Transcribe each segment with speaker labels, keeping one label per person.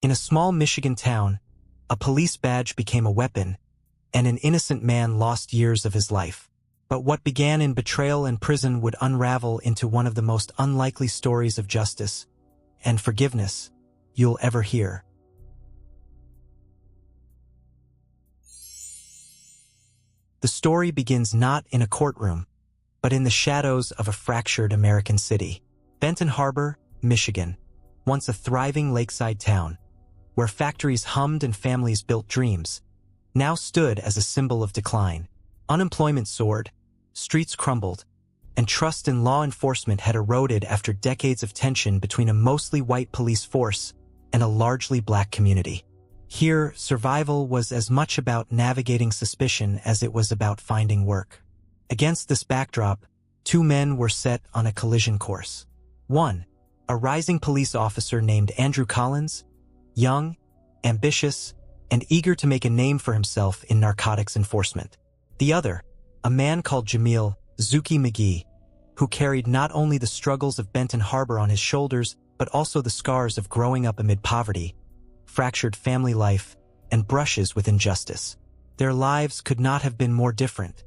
Speaker 1: In a small Michigan town, a police badge became a weapon, and an innocent man lost years of his life. But what began in betrayal and prison would unravel into one of the most unlikely stories of justice and forgiveness you'll ever hear. The story begins not in a courtroom, but in the shadows of a fractured American city. Benton Harbor, Michigan, once a thriving lakeside town, where factories hummed and families built dreams, now stood as a symbol of decline. Unemployment soared, streets crumbled, and trust in law enforcement had eroded after decades of tension between a mostly white police force and a largely black community. Here, survival was as much about navigating suspicion as it was about finding work. Against this backdrop, two men were set on a collision course. One, a rising police officer named Andrew Collins, young, ambitious, and eager to make a name for himself in narcotics enforcement. The other, a man called Jamil "Zuki" McGee, who carried not only the struggles of Benton Harbor on his shoulders, but also the scars of growing up amid poverty, fractured family life, and brushes with injustice. Their lives could not have been more different,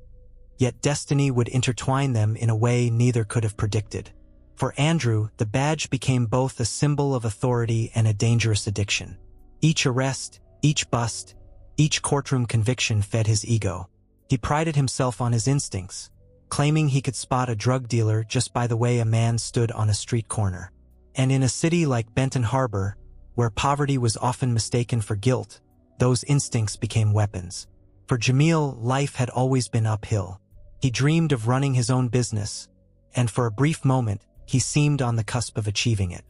Speaker 1: yet destiny would intertwine them in a way neither could have predicted. For Andrew, the badge became both a symbol of authority and a dangerous addiction. Each arrest, each bust, each courtroom conviction fed his ego. He prided himself on his instincts, claiming he could spot a drug dealer just by the way a man stood on a street corner. And in a city like Benton Harbor, where poverty was often mistaken for guilt, those instincts became weapons. For Jamil, life had always been uphill. He dreamed of running his own business, and for a brief moment, he seemed on the cusp of achieving it.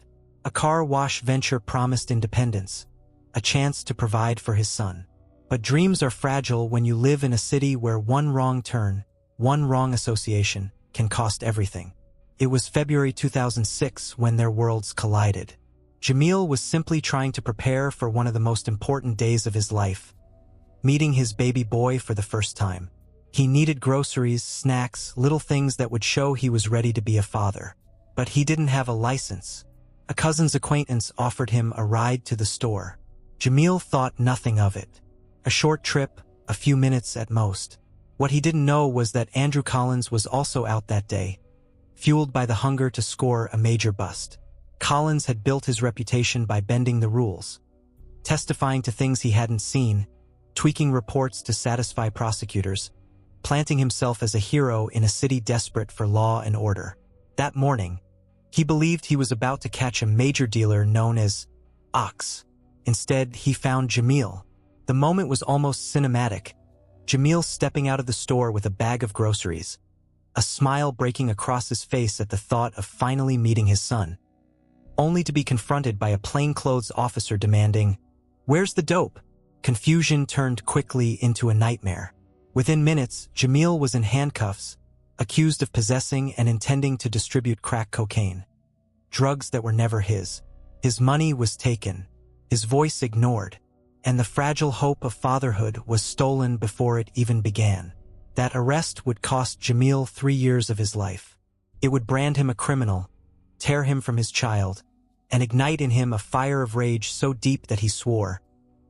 Speaker 1: A car wash venture promised independence, a chance to provide for his son. But dreams are fragile when you live in a city where one wrong turn, one wrong association, can cost everything. It was February 2006 when their worlds collided. Jamil was simply trying to prepare for one of the most important days of his life, meeting his baby boy for the first time. He needed groceries, snacks, little things that would show he was ready to be a father. But he didn't have a license. A cousin's acquaintance offered him a ride to the store. Jamil thought nothing of it. A short trip, a few minutes at most. What he didn't know was that Andrew Collins was also out that day, fueled by the hunger to score a major bust. Collins had built his reputation by bending the rules, testifying to things he hadn't seen, tweaking reports to satisfy prosecutors, planting himself as a hero in a city desperate for law and order. That morning, he believed he was about to catch a major dealer known as Ox. Instead, he found Jamil. The moment was almost cinematic. Jamil stepping out of the store with a bag of groceries, a smile breaking across his face at the thought of finally meeting his son, only to be confronted by a plainclothes officer demanding, "Where's the dope?" Confusion turned quickly into a nightmare. Within minutes, Jamil was in handcuffs, accused of possessing and intending to distribute crack cocaine, drugs that were never his. His money was taken, his voice ignored, and the fragile hope of fatherhood was stolen before it even began. That arrest would cost Jamil 3 years of his life. It would brand him a criminal, tear him from his child, and ignite in him a fire of rage so deep that he swore,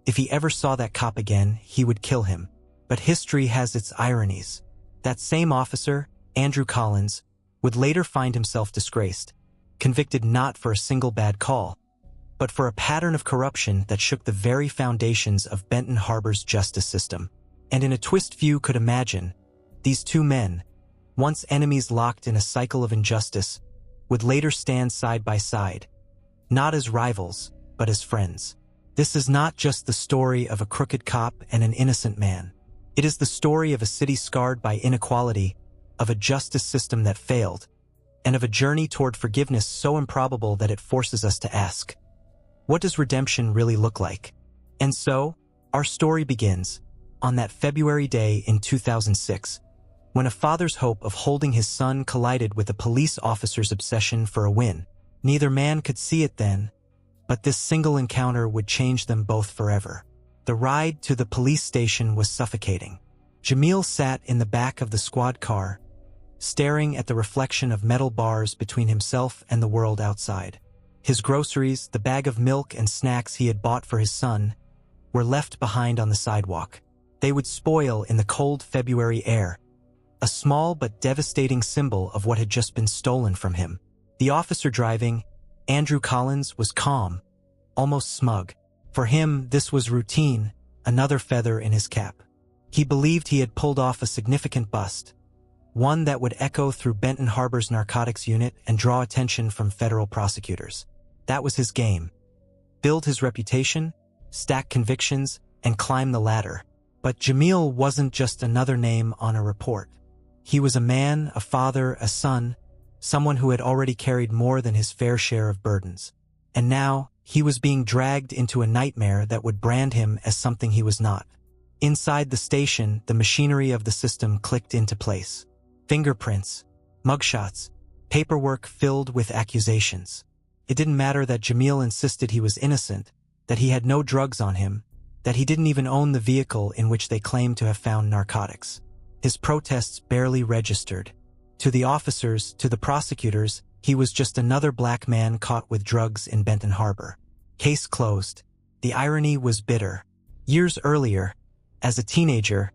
Speaker 1: if he ever saw that cop again, he would kill him. But history has its ironies. That same officer, Andrew Collins, would later find himself disgraced, convicted not for a single bad call, but for a pattern of corruption that shook the very foundations of Benton Harbor's justice system. And in a twist few could imagine, these two men, once enemies locked in a cycle of injustice, would later stand side by side, not as rivals, but as friends. This is not just the story of a crooked cop and an innocent man. It is the story of a city scarred by inequality, of a justice system that failed, and of a journey toward forgiveness so improbable that it forces us to ask, what does redemption really look like? And so, our story begins, on that February day in 2006, when a father's hope of holding his son collided with a police officer's obsession for a win. Neither man could see it then, but this single encounter would change them both forever. The ride to the police station was suffocating. Jamil sat in the back of the squad car, staring at the reflection of metal bars between himself and the world outside. His groceries, the bag of milk and snacks he had bought for his son, were left behind on the sidewalk. They would spoil in the cold February air, a small but devastating symbol of what had just been stolen from him. The officer driving, Andrew Collins, was calm, almost smug. For him, this was routine, another feather in his cap. He believed he had pulled off a significant bust, one that would echo through Benton Harbor's narcotics unit and draw attention from federal prosecutors. That was his game. Build his reputation, stack convictions, and climb the ladder. But Jamil wasn't just another name on a report. He was a man, a father, a son, someone who had already carried more than his fair share of burdens. And now, he was being dragged into a nightmare that would brand him as something he was not. Inside the station, the machinery of the system clicked into place. Fingerprints, mugshots, paperwork filled with accusations. It didn't matter that Jamil insisted he was innocent, that he had no drugs on him, that he didn't even own the vehicle in which they claimed to have found narcotics. His protests barely registered. To the officers, to the prosecutors, he was just another black man caught with drugs in Benton Harbor. Case closed. The irony was bitter. Years earlier, as a teenager,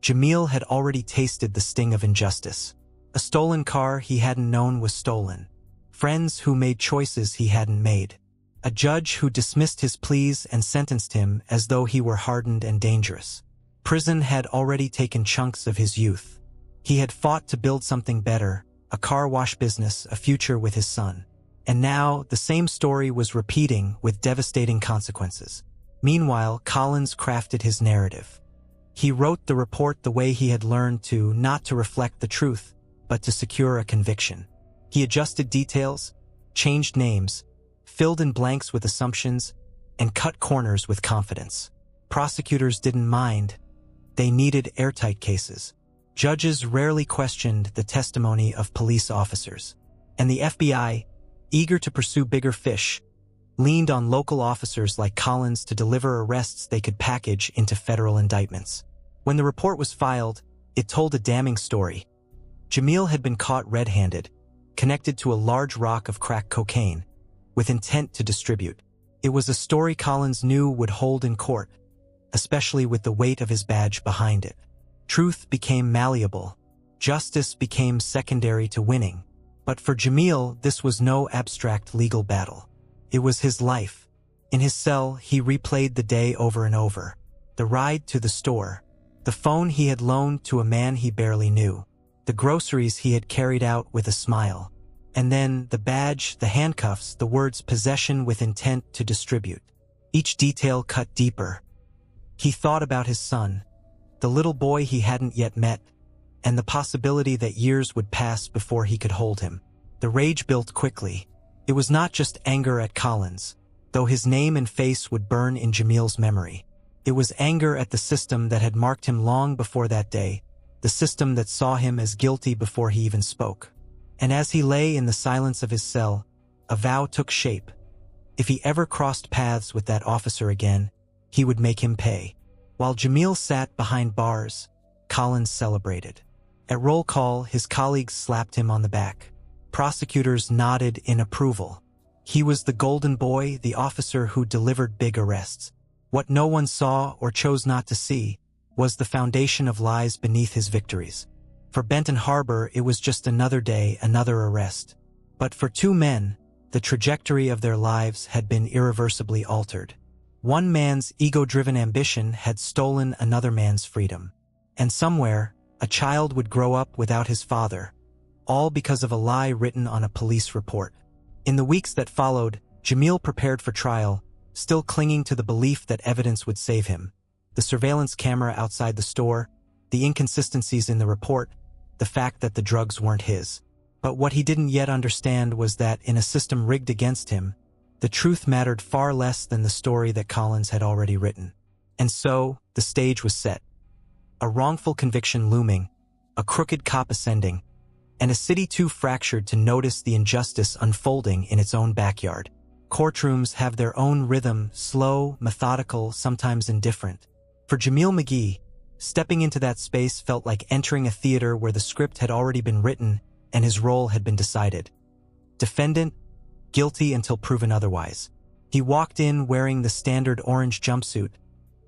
Speaker 1: Jamil had already tasted the sting of injustice. A stolen car he hadn't known was stolen. Friends who made choices he hadn't made. A judge who dismissed his pleas and sentenced him as though he were hardened and dangerous. Prison had already taken chunks of his youth. He had fought to build something better, a car wash business, a future with his son. And now, the same story was repeating with devastating consequences. Meanwhile, Collins crafted his narrative. He wrote the report the way he had learned to, not to reflect the truth, but to secure a conviction. He adjusted details, changed names, filled in blanks with assumptions, and cut corners with confidence. Prosecutors didn't mind. They needed airtight cases. Judges rarely questioned the testimony of police officers. And the FBI, eager to pursue bigger fish, leaned on local officers like Collins to deliver arrests they could package into federal indictments. When the report was filed, it told a damning story. Jamil had been caught red-handed, connected to a large rock of crack cocaine, with intent to distribute. It was a story Collins knew would hold in court, especially with the weight of his badge behind it. Truth became malleable. Justice became secondary to winning. But for Jamil, this was no abstract legal battle. It was his life. In his cell, he replayed the day over and over. The ride to the store. The phone he had loaned to a man he barely knew. The groceries he had carried out with a smile. And then the badge, the handcuffs, the words possession with intent to distribute. Each detail cut deeper. He thought about his son, the little boy he hadn't yet met, and the possibility that years would pass before he could hold him. The rage built quickly. It was not just anger at Collins, though his name and face would burn in Jamil's memory. It was anger at the system that had marked him long before that day, the system that saw him as guilty before he even spoke. And as he lay in the silence of his cell, a vow took shape. If he ever crossed paths with that officer again, he would make him pay. While Jamil sat behind bars, Collins celebrated. At roll call, his colleagues slapped him on the back. Prosecutors nodded in approval. He was the golden boy, the officer who delivered big arrests. What no one saw or chose not to see was the foundation of lies beneath his victories. For Benton Harbor, it was just another day, another arrest. But for two men, the trajectory of their lives had been irreversibly altered. One man's ego-driven ambition had stolen another man's freedom. And somewhere, a child would grow up without his father, all because of a lie written on a police report. In the weeks that followed, Jamil prepared for trial, still clinging to the belief that evidence would save him. The surveillance camera outside the store, the inconsistencies in the report, the fact that the drugs weren't his. But what he didn't yet understand was that in a system rigged against him, the truth mattered far less than the story that Collins had already written. And so, the stage was set. A wrongful conviction looming, a crooked cop ascending, and a city too fractured to notice the injustice unfolding in its own backyard. Courtrooms have their own rhythm, slow, methodical, sometimes indifferent. For Jamil McGee, stepping into that space felt like entering a theater where the script had already been written and his role had been decided. Defendant, guilty until proven otherwise. He walked in wearing the standard orange jumpsuit,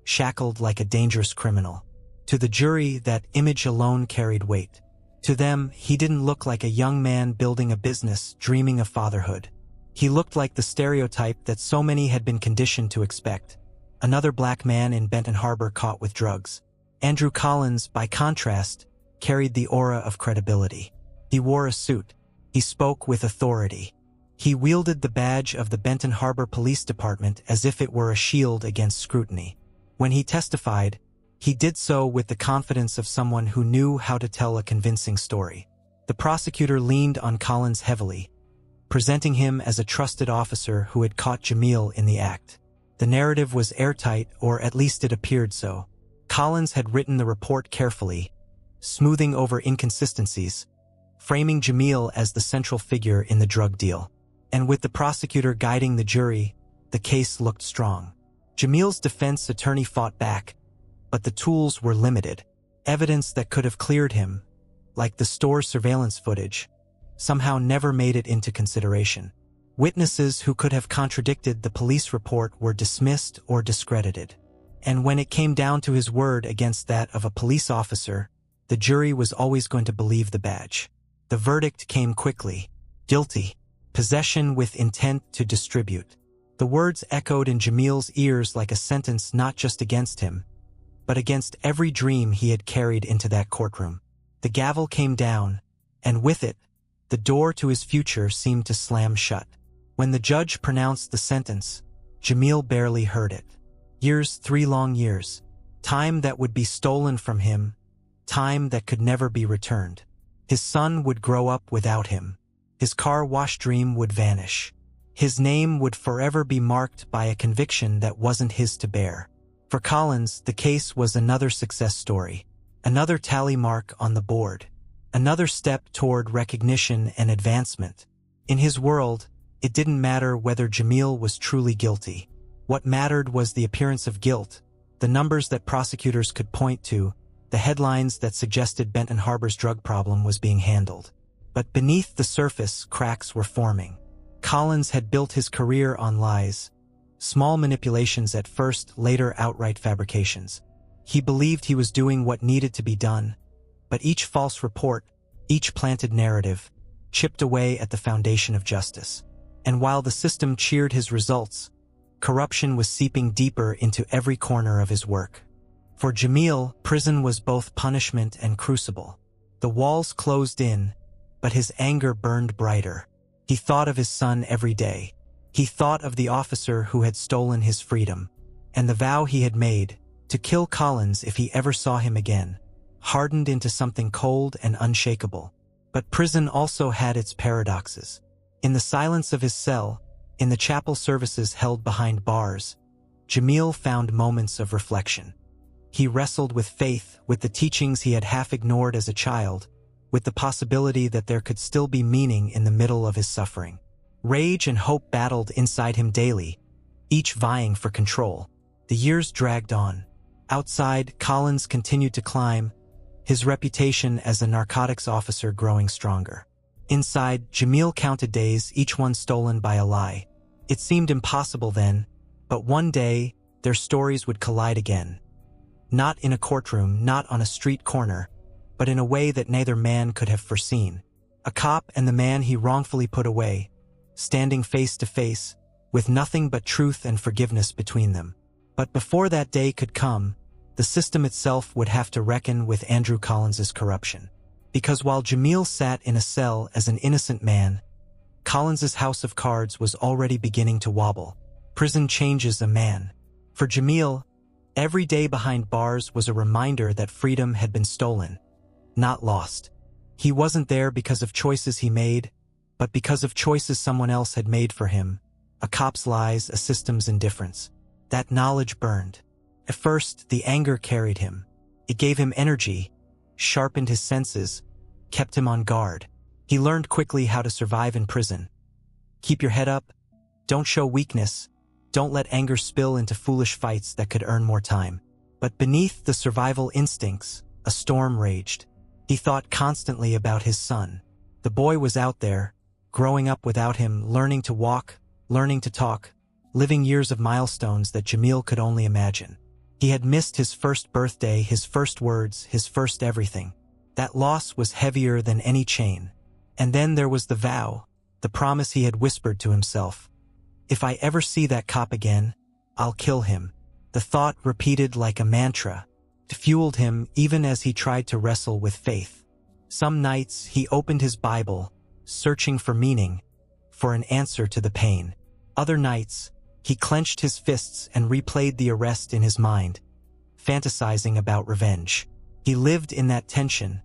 Speaker 1: shackled like a dangerous criminal. To the jury, that image alone carried weight. To them, he didn't look like a young man building a business, dreaming of fatherhood. He looked like the stereotype that so many had been conditioned to expect. Another black man in Benton Harbor caught with drugs. Andrew Collins, by contrast, carried the aura of credibility. He wore a suit. He spoke with authority. He wielded the badge of the Benton Harbor Police Department as if it were a shield against scrutiny. When he testified, he did so with the confidence of someone who knew how to tell a convincing story. The prosecutor leaned on Collins heavily, presenting him as a trusted officer who had caught Jamil in the act. The narrative was airtight, or at least it appeared so. Collins had written the report carefully, smoothing over inconsistencies, framing Jamil as the central figure in the drug deal. And with the prosecutor guiding the jury, the case looked strong. Jamil's defense attorney fought back, but the tools were limited. Evidence that could have cleared him, like the store's surveillance footage, somehow never made it into consideration. Witnesses who could have contradicted the police report were dismissed or discredited. And when it came down to his word against that of a police officer, the jury was always going to believe the badge. The verdict came quickly. Guilty. Possession with intent to distribute. The words echoed in Jamil's ears like a sentence not just against him, but against every dream he had carried into that courtroom. The gavel came down, and with it, the door to his future seemed to slam shut. When the judge pronounced the sentence, Jamil barely heard it. Years, 3 long years. Time that would be stolen from him. Time that could never be returned. His son would grow up without him. His car wash dream would vanish. His name would forever be marked by a conviction that wasn't his to bear. For Collins, the case was another success story. Another tally mark on the board. Another step toward recognition and advancement. In his world, it didn't matter whether Jamil was truly guilty. What mattered was the appearance of guilt, the numbers that prosecutors could point to, the headlines that suggested Benton Harbor's drug problem was being handled. But beneath the surface, cracks were forming. Collins had built his career on lies. Small manipulations at first, later outright fabrications. He believed he was doing what needed to be done, but each false report, each planted narrative, chipped away at the foundation of justice. And while the system cheered his results, corruption was seeping deeper into every corner of his work. For Jamil, prison was both punishment and crucible. The walls closed in, but his anger burned brighter. He thought of his son every day. He thought of the officer who had stolen his freedom, and the vow he had made, to kill Collins if he ever saw him again, hardened into something cold and unshakable. But prison also had its paradoxes. In the silence of his cell, in the chapel services held behind bars, Jamil found moments of reflection. He wrestled with faith, with the teachings he had half ignored as a child, with the possibility that there could still be meaning in the middle of his suffering. Rage and hope battled inside him daily, each vying for control. The years dragged on. Outside, Collins continued to climb, his reputation as a narcotics officer growing stronger. Inside, Jamil counted days, each one stolen by a lie. It seemed impossible then, but one day, their stories would collide again. Not in a courtroom, not on a street corner, but in a way that neither man could have foreseen. A cop and the man he wrongfully put away, standing face to face, with nothing but truth and forgiveness between them. But before that day could come, the system itself would have to reckon with Andrew Collins's corruption. Because while Jamil sat in a cell as an innocent man, Collins's house of cards was already beginning to wobble. Prison changes a man. For Jamil, every day behind bars was a reminder that freedom had been stolen, not lost. He wasn't there because of choices he made, but because of choices someone else had made for him. A cop's lies, a system's indifference. That knowledge burned. At first, the anger carried him. It gave him energy, sharpened his senses, kept him on guard. He learned quickly how to survive in prison. Keep your head up, don't show weakness, don't let anger spill into foolish fights that could earn more time. But beneath the survival instincts, a storm raged. He thought constantly about his son. The boy was out there, growing up without him, learning to walk, learning to talk, living years of milestones that Jamil could only imagine. He had missed his first birthday, his first words, his first everything. That loss was heavier than any chain. And then there was the vow, the promise he had whispered to himself. If I ever see that cop again, I'll kill him. The thought, repeated like a mantra, fueled him even as he tried to wrestle with faith. Some nights he opened his Bible, searching for meaning, for an answer to the pain. Other nights, he clenched his fists and replayed the arrest in his mind, fantasizing about revenge. He lived in that tension,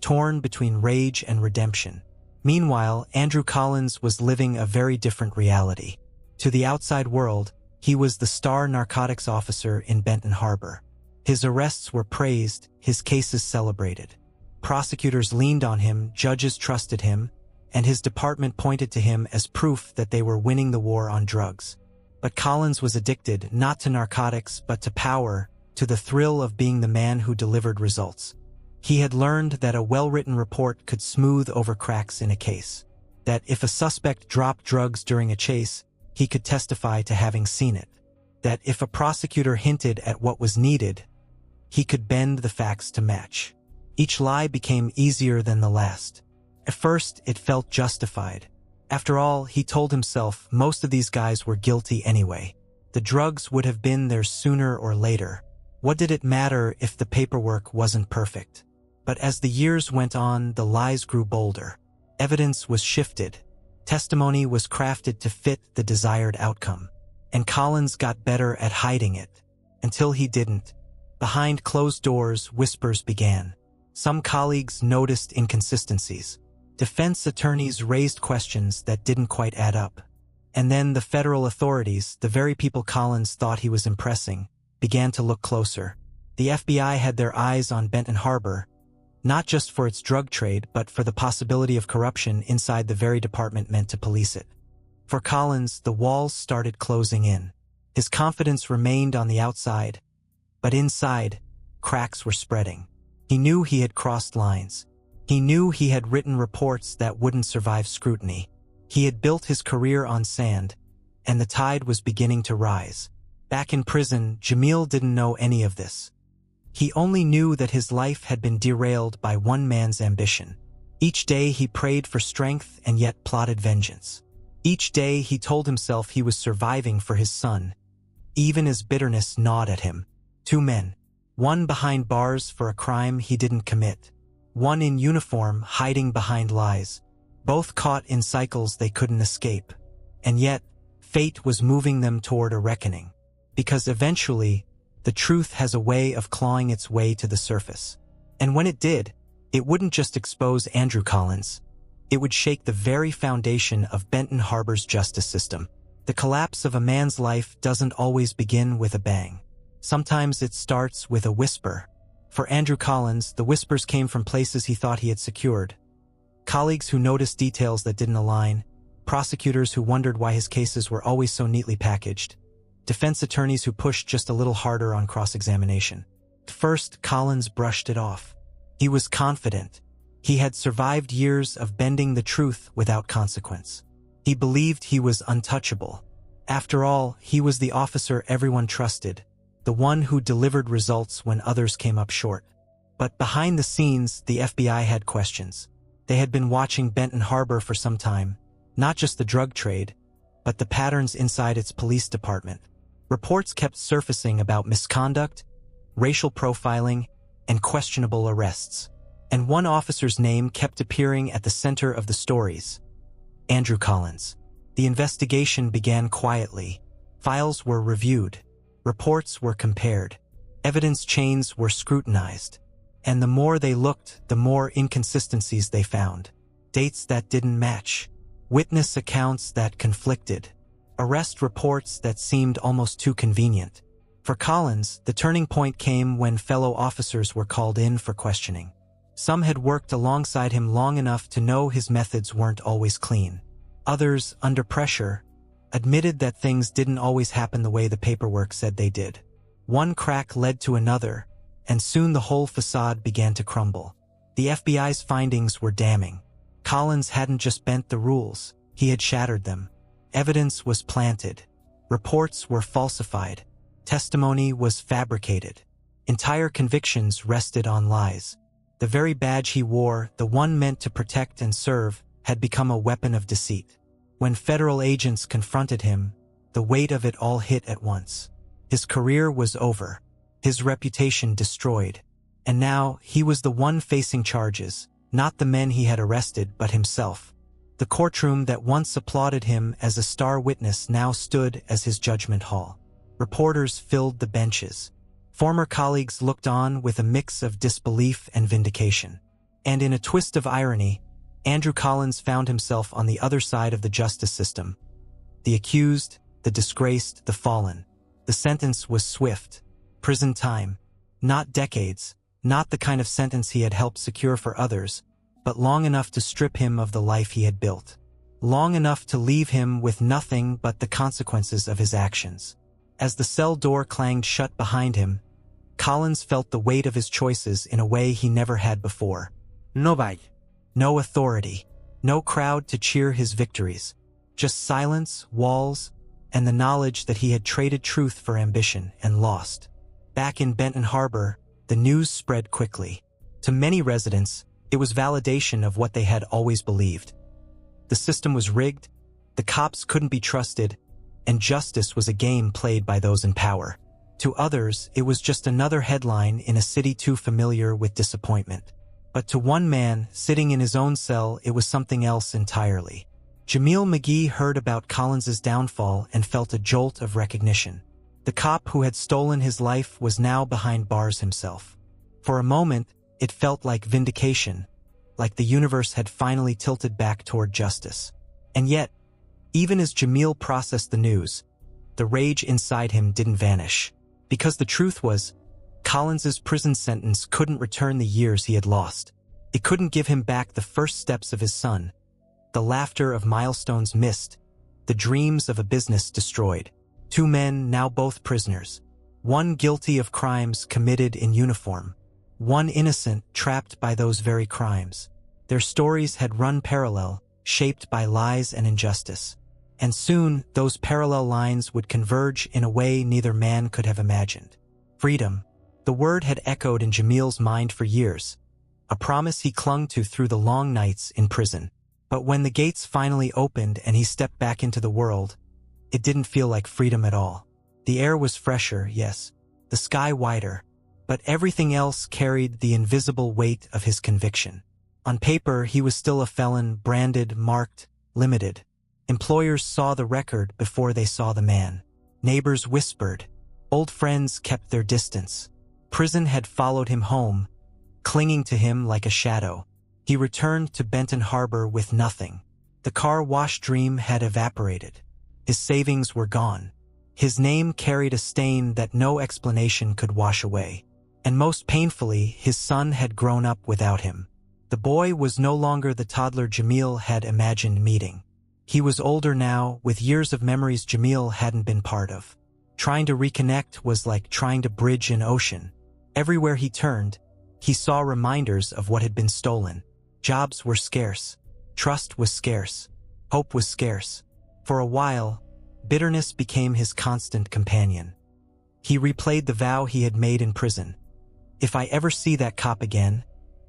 Speaker 1: torn between rage and redemption. Meanwhile, Andrew Collins was living a very different reality. To the outside world, he was the star narcotics officer in Benton Harbor. His arrests were praised, his cases celebrated. Prosecutors leaned on him, judges trusted him, and his department pointed to him as proof that they were winning the war on drugs. But Collins was addicted, not to narcotics, but to power, to the thrill of being the man who delivered results. He had learned that a well-written report could smooth over cracks in a case. That if a suspect dropped drugs during a chase, he could testify to having seen it. That if a prosecutor hinted at what was needed, he could bend the facts to match. Each lie became easier than the last. At first, it felt justified. After all, he told himself, most of these guys were guilty anyway. The drugs would have been theirs sooner or later. What did it matter if the paperwork wasn't perfect? But as the years went on, the lies grew bolder. Evidence was shifted. Testimony was crafted to fit the desired outcome. And Collins got better at hiding it. Until he didn't. Behind closed doors, whispers began. Some colleagues noticed inconsistencies. Defense attorneys raised questions that didn't quite add up. And then the federal authorities, the very people Collins thought he was impressing, began to look closer. The FBI had their eyes on Benton Harbor, not just for its drug trade, but for the possibility of corruption inside the very department meant to police it. For Collins, the walls started closing in. His confidence remained on the outside, but inside, cracks were spreading. He knew he had crossed lines. He knew he had written reports that wouldn't survive scrutiny. He had built his career on sand, and the tide was beginning to rise. Back in prison, Jamil didn't know any of this. He only knew that his life had been derailed by one man's ambition. Each day he prayed for strength and yet plotted vengeance. Each day he told himself he was surviving for his son, even as bitterness gnawed at him. 2 men. One behind bars for a crime he didn't commit. One in uniform, hiding behind lies. Both caught in cycles they couldn't escape. And yet, fate was moving them toward a reckoning. Because eventually, the truth has a way of clawing its way to the surface. And when it did, it wouldn't just expose Andrew Collins. It would shake the very foundation of Benton Harbor's justice system. The collapse of a man's life doesn't always begin with a bang. Sometimes it starts with a whisper. For Andrew Collins, the whispers came from places he thought he had secured. Colleagues who noticed details that didn't align, prosecutors who wondered why his cases were always so neatly packaged, defense attorneys who pushed just a little harder on cross-examination. At first, Collins brushed it off. He was confident. He had survived years of bending the truth without consequence. He believed he was untouchable. After all, he was the officer everyone trusted, the one who delivered results when others came up short. But behind the scenes, the FBI had questions. They had been watching Benton Harbor for some time, not just the drug trade, but the patterns inside its police department. Reports kept surfacing about misconduct, racial profiling, and questionable arrests. And one officer's name kept appearing at the center of the stories: Andrew Collins. The investigation began quietly. Files were reviewed. Reports were compared. Evidence chains were scrutinized. And the more they looked, the more inconsistencies they found. Dates that didn't match. Witness accounts that conflicted. Arrest reports that seemed almost too convenient. For Collins, the turning point came when fellow officers were called in for questioning. Some had worked alongside him long enough to know his methods weren't always clean. Others, under pressure, admitted that things didn't always happen the way the paperwork said they did. One crack led to another, and soon the whole facade began to crumble. The FBI's findings were damning. Collins hadn't just bent the rules, he had shattered them. Evidence was planted. Reports were falsified. Testimony was fabricated. Entire convictions rested on lies. The very badge he wore, the one meant to protect and serve, had become a weapon of deceit. When federal agents confronted him, the weight of it all hit at once. His career was over, his reputation destroyed, and now he was the one facing charges, not the men he had arrested but himself. The courtroom that once applauded him as a star witness now stood as his judgment hall. Reporters filled the benches. Former colleagues looked on with a mix of disbelief and vindication. And in a twist of irony, Andrew Collins found himself on the other side of the justice system. The accused, the disgraced, the fallen. The sentence was swift. Prison time. Not decades, not the kind of sentence he had helped secure for others, but long enough to strip him of the life he had built. Long enough to leave him with nothing but the consequences of his actions. As the cell door clanged shut behind him, Collins felt the weight of his choices in a way he never had before. Nobody. No authority. No crowd to cheer his victories. Just silence, walls, and the knowledge that he had traded truth for ambition and lost. Back in Benton Harbor, the news spread quickly. To many residents, it was validation of what they had always believed. The system was rigged, the cops couldn't be trusted, and justice was a game played by those in power. To others, it was just another headline in a city too familiar with disappointment. But to one man, sitting in his own cell, it was something else entirely. Jamil McGee heard about Collins's downfall and felt a jolt of recognition. The cop who had stolen his life was now behind bars himself. For a moment, it felt like vindication, like the universe had finally tilted back toward justice. And yet, even as Jamil processed the news, the rage inside him didn't vanish. Because the truth was, Collins's prison sentence couldn't return the years he had lost. It couldn't give him back the first steps of his son, the laughter of milestones missed, the dreams of a business destroyed. Two men now both prisoners. One guilty of crimes committed in uniform. One innocent trapped by those very crimes. Their stories had run parallel, shaped by lies and injustice. And soon, those parallel lines would converge in a way neither man could have imagined. Freedom. The word had echoed in Jamil's mind for years, a promise he clung to through the long nights in prison. But when the gates finally opened and he stepped back into the world, it didn't feel like freedom at all. The air was fresher, yes, the sky wider, but everything else carried the invisible weight of his conviction. On paper, he was still a felon, branded, marked, limited. Employers saw the record before they saw the man. Neighbors whispered. Old friends kept their distance. Prison had followed him home, clinging to him like a shadow. He returned to Benton Harbor with nothing. The car-wash dream had evaporated. His savings were gone. His name carried a stain that no explanation could wash away. And most painfully, his son had grown up without him. The boy was no longer the toddler Jamil had imagined meeting. He was older now, with years of memories Jamil hadn't been part of. Trying to reconnect was like trying to bridge an ocean. Everywhere he turned, he saw reminders of what had been stolen. Jobs were scarce. Trust was scarce. Hope was scarce. For a while, bitterness became his constant companion. He replayed the vow he had made in prison. If I ever see that cop again,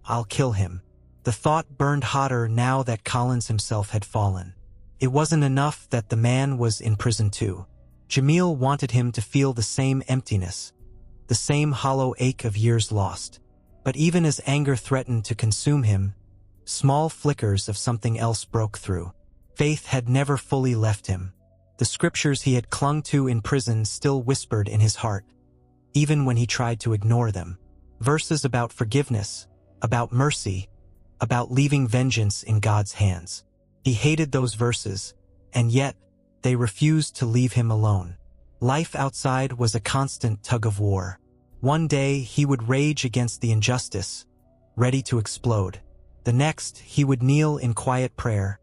Speaker 1: I'll kill him. The thought burned hotter now that Collins himself had fallen. It wasn't enough that the man was in prison too. Jamil wanted him to feel the same emptiness, the same hollow ache of years lost. But even as anger threatened to consume him, small flickers of something else broke through. Faith had never fully left him. The scriptures he had clung to in prison still whispered in his heart, even when he tried to ignore them. Verses about forgiveness, about mercy, about leaving vengeance in God's hands. He hated those verses, and yet, they refused to leave him alone. Life outside was a constant tug-of-war. One day, he would rage against the injustice, ready to explode. The next, he would kneel in quiet prayer,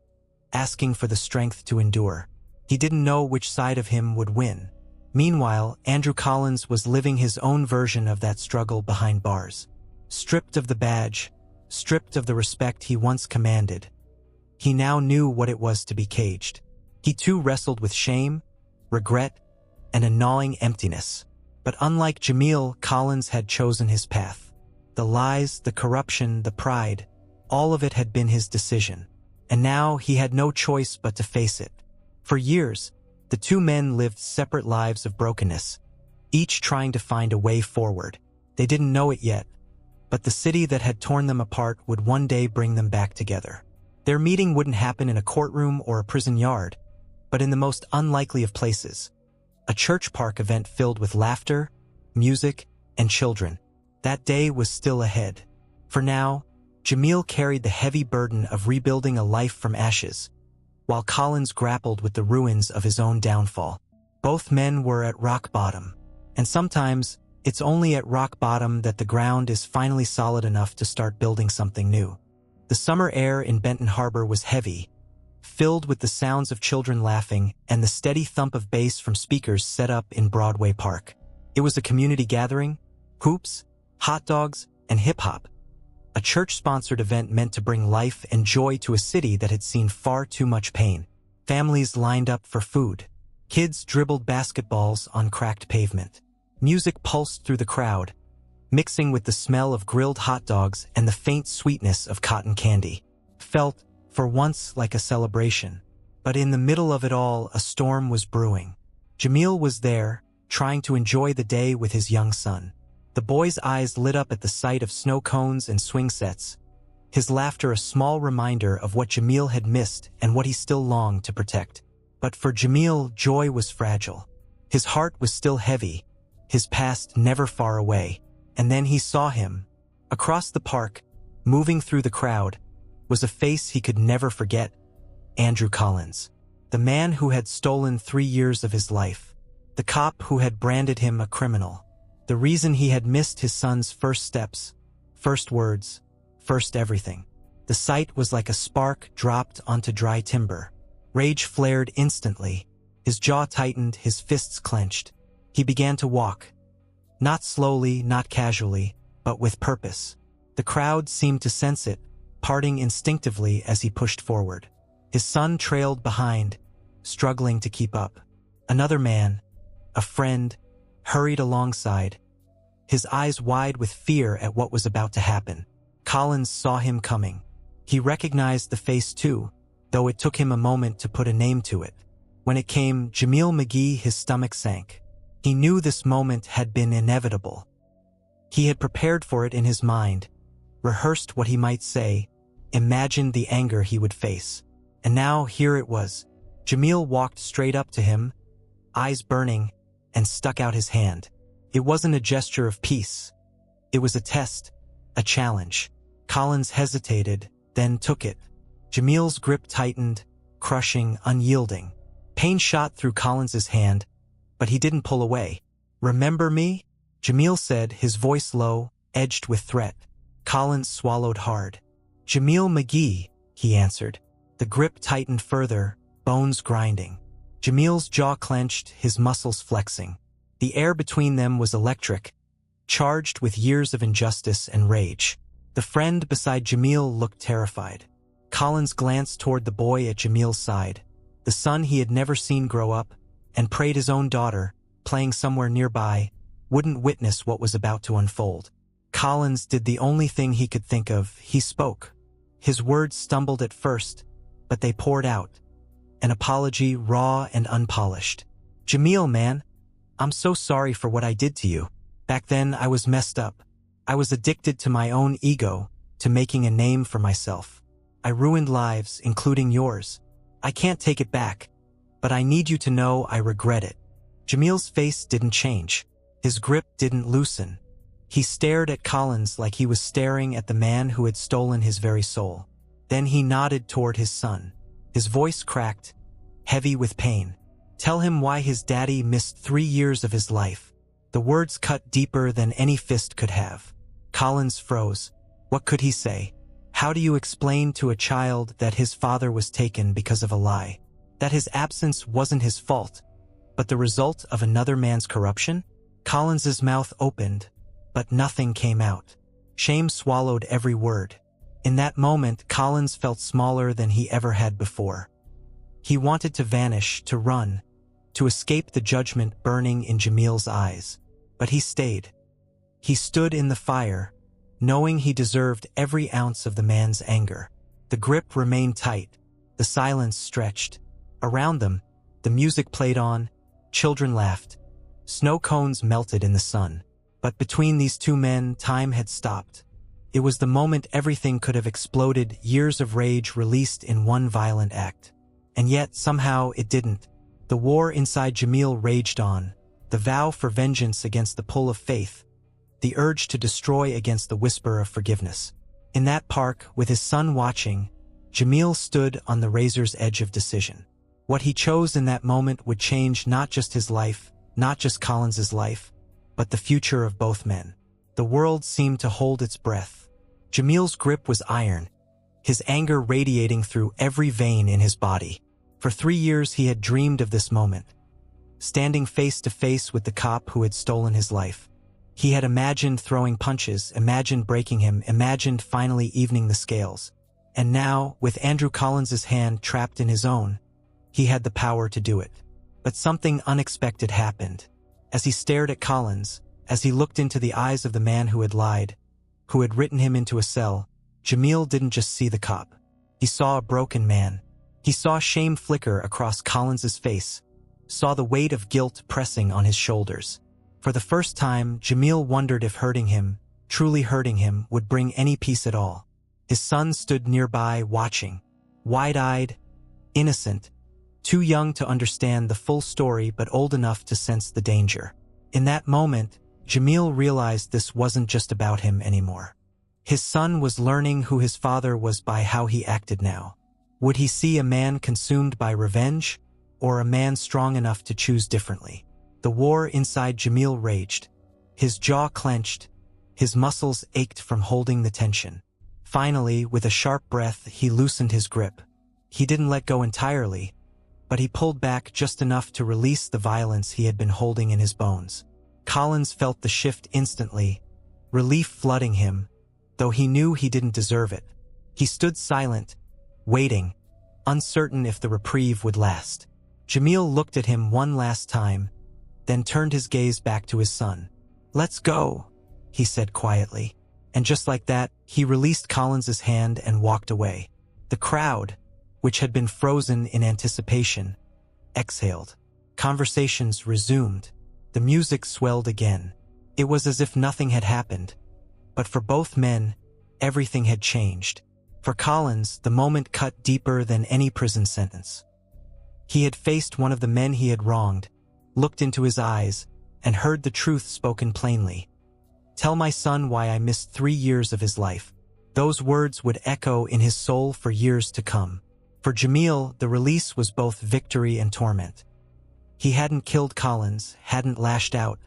Speaker 1: asking for the strength to endure. He didn't know which side of him would win. Meanwhile, Andrew Collins was living his own version of that struggle behind bars. Stripped of the badge, stripped of the respect he once commanded, He now knew what it was to be caged. He too wrestled with shame, regret, and a gnawing emptiness. But unlike Jamil, Collins had chosen his path. The lies, the corruption, the pride, all of it had been his decision. And now he had no choice but to face it. For years, the two men lived separate lives of brokenness, each trying to find a way forward. They didn't know it yet, but the city that had torn them apart would one day bring them back together. Their meeting wouldn't happen in a courtroom or a prison yard, but in the most unlikely of places, a church park event filled with laughter, music, and children. That day was still ahead. For now, Jamil carried the heavy burden of rebuilding a life from ashes, while Collins grappled with the ruins of his own downfall. Both men were at rock bottom, and sometimes it's only at rock bottom that the ground is finally solid enough to start building something new. The summer air in Benton Harbor was heavy, filled with the sounds of children laughing and the steady thump of bass from speakers set up in Broadway Park. It was a community gathering, hoops, hot dogs, and hip-hop. A church-sponsored event meant to bring life and joy to a city that had seen far too much pain. Families lined up for food. Kids dribbled basketballs on cracked pavement. Music pulsed through the crowd, mixing with the smell of grilled hot dogs and the faint sweetness of cotton candy. Felt, for once, like a celebration. But in the middle of it all, a storm was brewing. Jamil was there, trying to enjoy the day with his young son. The boy's eyes lit up at the sight of snow cones and swing sets, his laughter a small reminder of what Jamil had missed and what he still longed to protect. But for Jamil, joy was fragile. His heart was still heavy, his past never far away. And then he saw him. Across the park, moving through the crowd, was a face he could never forget: Andrew Collins. The man who had stolen 3 years of his life. The cop who had branded him a criminal. The reason he had missed his son's first steps, first words, first everything. The sight was like a spark dropped onto dry timber. Rage flared instantly. His jaw tightened, his fists clenched. He began to walk. Not slowly, not casually, but with purpose. The crowd seemed to sense it, parting instinctively as he pushed forward. His son trailed behind, struggling to keep up. Another man, a friend, hurried alongside, his eyes wide with fear at what was about to happen. Collins saw him coming. He recognized the face too, though it took him a moment to put a name to it. When it came Jamil McGee, his stomach sank. He knew this moment had been inevitable. He had prepared for it in his mind, rehearsed what he might say, imagined the anger he would face. And now here it was. Jamil walked straight up to him, eyes burning, and stuck out his hand. It wasn't a gesture of peace. It was a test, a challenge. Collins hesitated, then took it. Jamil's grip tightened, crushing, unyielding. Pain shot through Collins's hand, but he didn't pull away. "Remember me?" Jamil said, his voice low, edged with threat. Collins swallowed hard. "Jamil McGee," he answered. The grip tightened further, bones grinding. Jamil's jaw clenched, his muscles flexing. The air between them was electric, charged with years of injustice and rage. The friend beside Jamil looked terrified. Collins glanced toward the boy at Jamil's side, the son he had never seen grow up, and prayed his own daughter, playing somewhere nearby, wouldn't witness what was about to unfold. Collins did the only thing he could think of. He spoke. His words stumbled at first, but they poured out. An apology, raw and unpolished. "Jamil, man, I'm so sorry for what I did to you. Back then, I was messed up. I was addicted to my own ego, to making a name for myself. I ruined lives, including yours. I can't take it back, but I need you to know I regret it." Jamil's face didn't change. His grip didn't loosen. He stared at Collins like he was staring at the man who had stolen his very soul. Then he nodded toward his son. His voice cracked, heavy with pain. "Tell him why his daddy missed 3 years of his life." The words cut deeper than any fist could have. Collins froze. What could he say? How do you explain to a child that his father was taken because of a lie? That his absence wasn't his fault, but the result of another man's corruption? Collins's mouth opened, but nothing came out. Shame swallowed every word. In that moment, Collins felt smaller than he ever had before. He wanted to vanish, to run, to escape the judgment burning in Jamil's eyes. But he stayed. He stood in the fire, knowing he deserved every ounce of the man's anger. The grip remained tight, the silence stretched. Around them, the music played on, children laughed, snow cones melted in the sun. But between these two men, time had stopped. It was the moment everything could have exploded, years of rage released in one violent act. And yet, somehow, it didn't. The war inside Jamil raged on, the vow for vengeance against the pull of faith, the urge to destroy against the whisper of forgiveness. In that park, with his son watching, Jamil stood on the razor's edge of decision. What he chose in that moment would change not just his life, not just Collins's life, but the future of both men. The world seemed to hold its breath. Jamil's grip was iron, his anger radiating through every vein in his body. For 3 years he had dreamed of this moment, standing face to face with the cop who had stolen his life. He had imagined throwing punches, imagined breaking him, imagined finally evening the scales. And now, with Andrew Collins's hand trapped in his own, he had the power to do it. But something unexpected happened. As he stared at Collins, as he looked into the eyes of the man who had lied, who had written him into a cell, Jamil didn't just see the cop. He saw a broken man. He saw shame flicker across Collins's face, saw the weight of guilt pressing on his shoulders. For the first time, Jamil wondered if hurting him, truly hurting him, would bring any peace at all. His son stood nearby, watching, wide-eyed, innocent, too young to understand the full story but old enough to sense the danger. In that moment, Jamil realized this wasn't just about him anymore. His son was learning who his father was by how he acted now. Would he see a man consumed by revenge, or a man strong enough to choose differently? The war inside Jamil raged. His jaw clenched, his muscles ached from holding the tension. Finally, with a sharp breath, he loosened his grip. He didn't let go entirely, but he pulled back just enough to release the violence he had been holding in his bones. Collins felt the shift instantly, relief flooding him, though he knew he didn't deserve it. He stood silent, waiting, uncertain if the reprieve would last. Jamil looked at him one last time, then turned his gaze back to his son. "Let's go," he said quietly. And just like that, he released Collins's hand and walked away. The crowd, which had been frozen in anticipation, exhaled. Conversations resumed. The music swelled again. It was as if nothing had happened. But for both men, everything had changed. For Collins, the moment cut deeper than any prison sentence. He had faced one of the men he had wronged, looked into his eyes, and heard the truth spoken plainly. "Tell my son why I missed 3 years of his life." Those words would echo in his soul for years to come. For Jamil, the release was both victory and torment. He hadn't killed Collins, hadn't lashed out,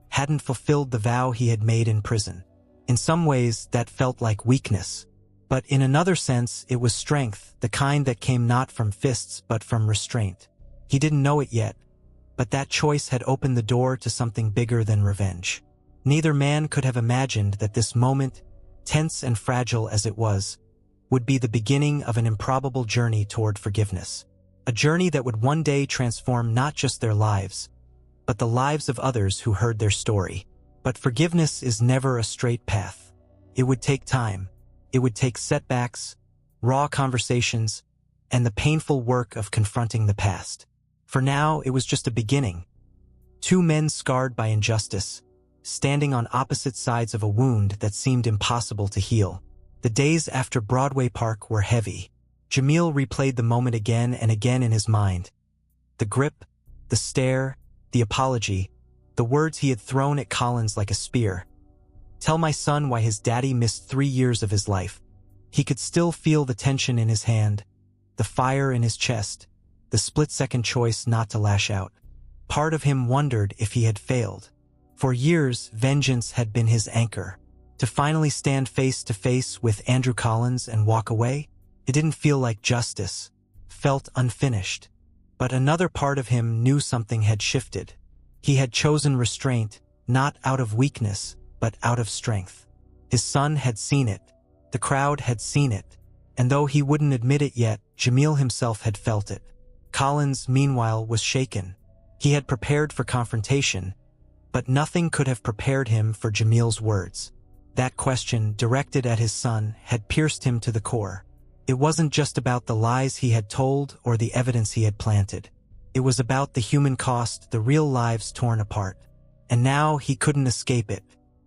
Speaker 1: hadn't fulfilled the vow he had made in prison. In some ways, that felt like weakness. But in another sense, it was strength, the kind that came not from fists but from restraint. He didn't know it yet, but that choice had opened the door to something bigger than revenge. Neither man could have imagined that this moment, tense and fragile as it was, would be the beginning of an improbable journey toward forgiveness. A journey that would one day transform not just their lives, but the lives of others who heard their story. But forgiveness is never a straight path. It would take time. It would take setbacks, raw conversations, and the painful work of confronting the past. For now, it was just a beginning. Two men scarred by injustice, standing on opposite sides of a wound that seemed impossible to heal. The days after Broadway Park were heavy. Jamil replayed the moment again and again in his mind. The grip, the stare, the apology, the words he had thrown at Collins like a spear. Tell my son why his daddy missed 3 years of his life. He could still feel the tension in his hand, the fire in his chest, the split-second choice not to lash out. Part of him wondered if he had failed. For years, vengeance had been his anchor. To finally stand face to face with Andrew Collins and walk away, it didn't feel like justice, felt unfinished. But another part of him knew something had shifted. He had chosen restraint, not out of weakness, but out of strength. His son had seen it, The crowd had seen it, and though he wouldn't admit it yet, Jamil himself had felt it. Collins, meanwhile, was shaken. He had prepared for confrontation, but nothing could have prepared him for Jamil's words. That question, directed at his son, had pierced him to the core. It wasn't just about the lies he had told or the evidence he had planted. It was about the human cost, the real lives torn apart. And now he couldn't escape it.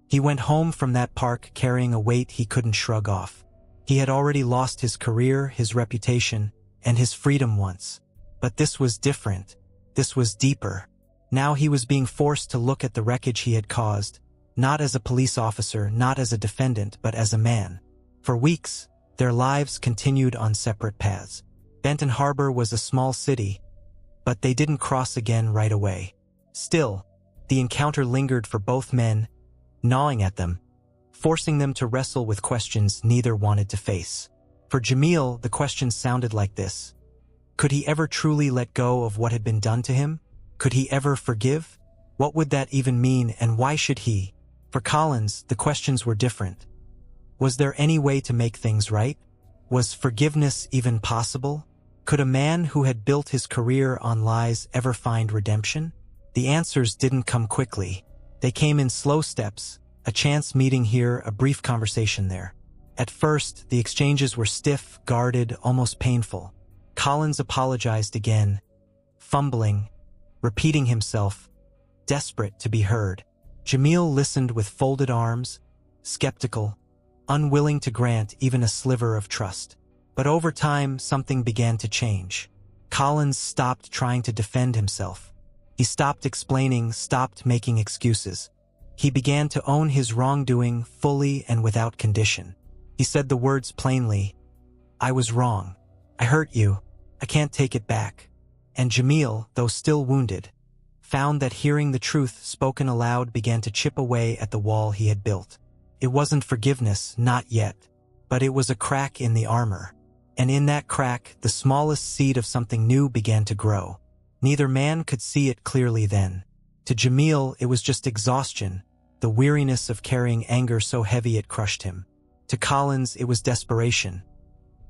Speaker 1: He went home from that park carrying a weight he couldn't shrug off. He had already lost his career, his reputation, and his freedom once. But this was different. This was deeper. Now he was being forced to look at the wreckage he had caused, not as a police officer, not as a defendant, but as a man. For weeks, their lives continued on separate paths. Benton Harbor was a small city, but they didn't cross again right away. Still, the encounter lingered for both men, gnawing at them, forcing them to wrestle with questions neither wanted to face. For Jamil, the questions sounded like this. Could he ever truly let go of what had been done to him? Could he ever forgive? What would that even mean, and why should he? For Collins, the questions were different. Was there any way to make things right? Was forgiveness even possible? Could a man who had built his career on lies ever find redemption? The answers didn't come quickly. They came in slow steps, a chance meeting here, a brief conversation there. At first, the exchanges were stiff, guarded, almost painful. Collins apologized again, fumbling, repeating himself, desperate to be heard. Jamil listened with folded arms, skeptical, unwilling to grant even a sliver of trust. But over time, something began to change. Collins stopped trying to defend himself. He stopped explaining, stopped making excuses. He began to own his wrongdoing fully and without condition. He said the words plainly, "I was wrong. I hurt you. I can't take it back." And Jamil, though still wounded, found that hearing the truth spoken aloud began to chip away at the wall he had built. It wasn't forgiveness, not yet, but it was a crack in the armor. And in that crack, the smallest seed of something new began to grow. Neither man could see it clearly then. To Jamil, it was just exhaustion, the weariness of carrying anger so heavy it crushed him. To Collins, it was desperation,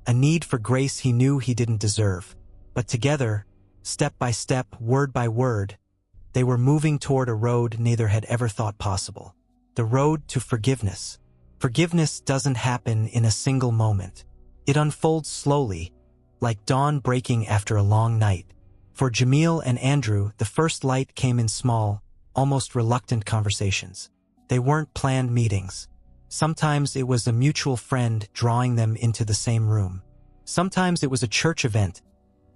Speaker 1: a need for grace he knew he didn't deserve. But together, step by step, word by word, they were moving toward a road neither had ever thought possible. The road to forgiveness. Forgiveness doesn't happen in a single moment. It unfolds slowly, like dawn breaking after a long night. For Jamil and Andrew, the first light came in small, almost reluctant conversations. They weren't planned meetings. Sometimes it was a mutual friend drawing them into the same room. Sometimes it was a church event,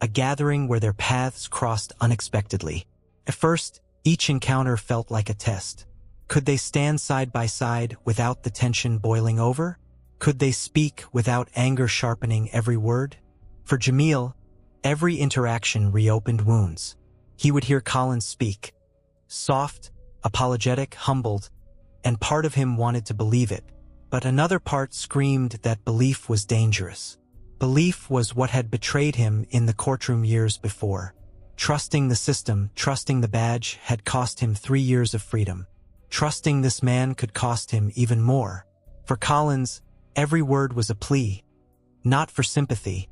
Speaker 1: a gathering where their paths crossed unexpectedly. At first, each encounter felt like a test. Could they stand side by side without the tension boiling over? Could they speak without anger sharpening every word? For Jamil, every interaction reopened wounds. He would hear Collins speak, soft, apologetic, humbled, and part of him wanted to believe it. But another part screamed that belief was dangerous. Belief was what had betrayed him in the courtroom years before. Trusting the system, trusting the badge, had cost him 3 years of freedom. Trusting this man could cost him even more. For Collins, every word was a plea, not for sympathy,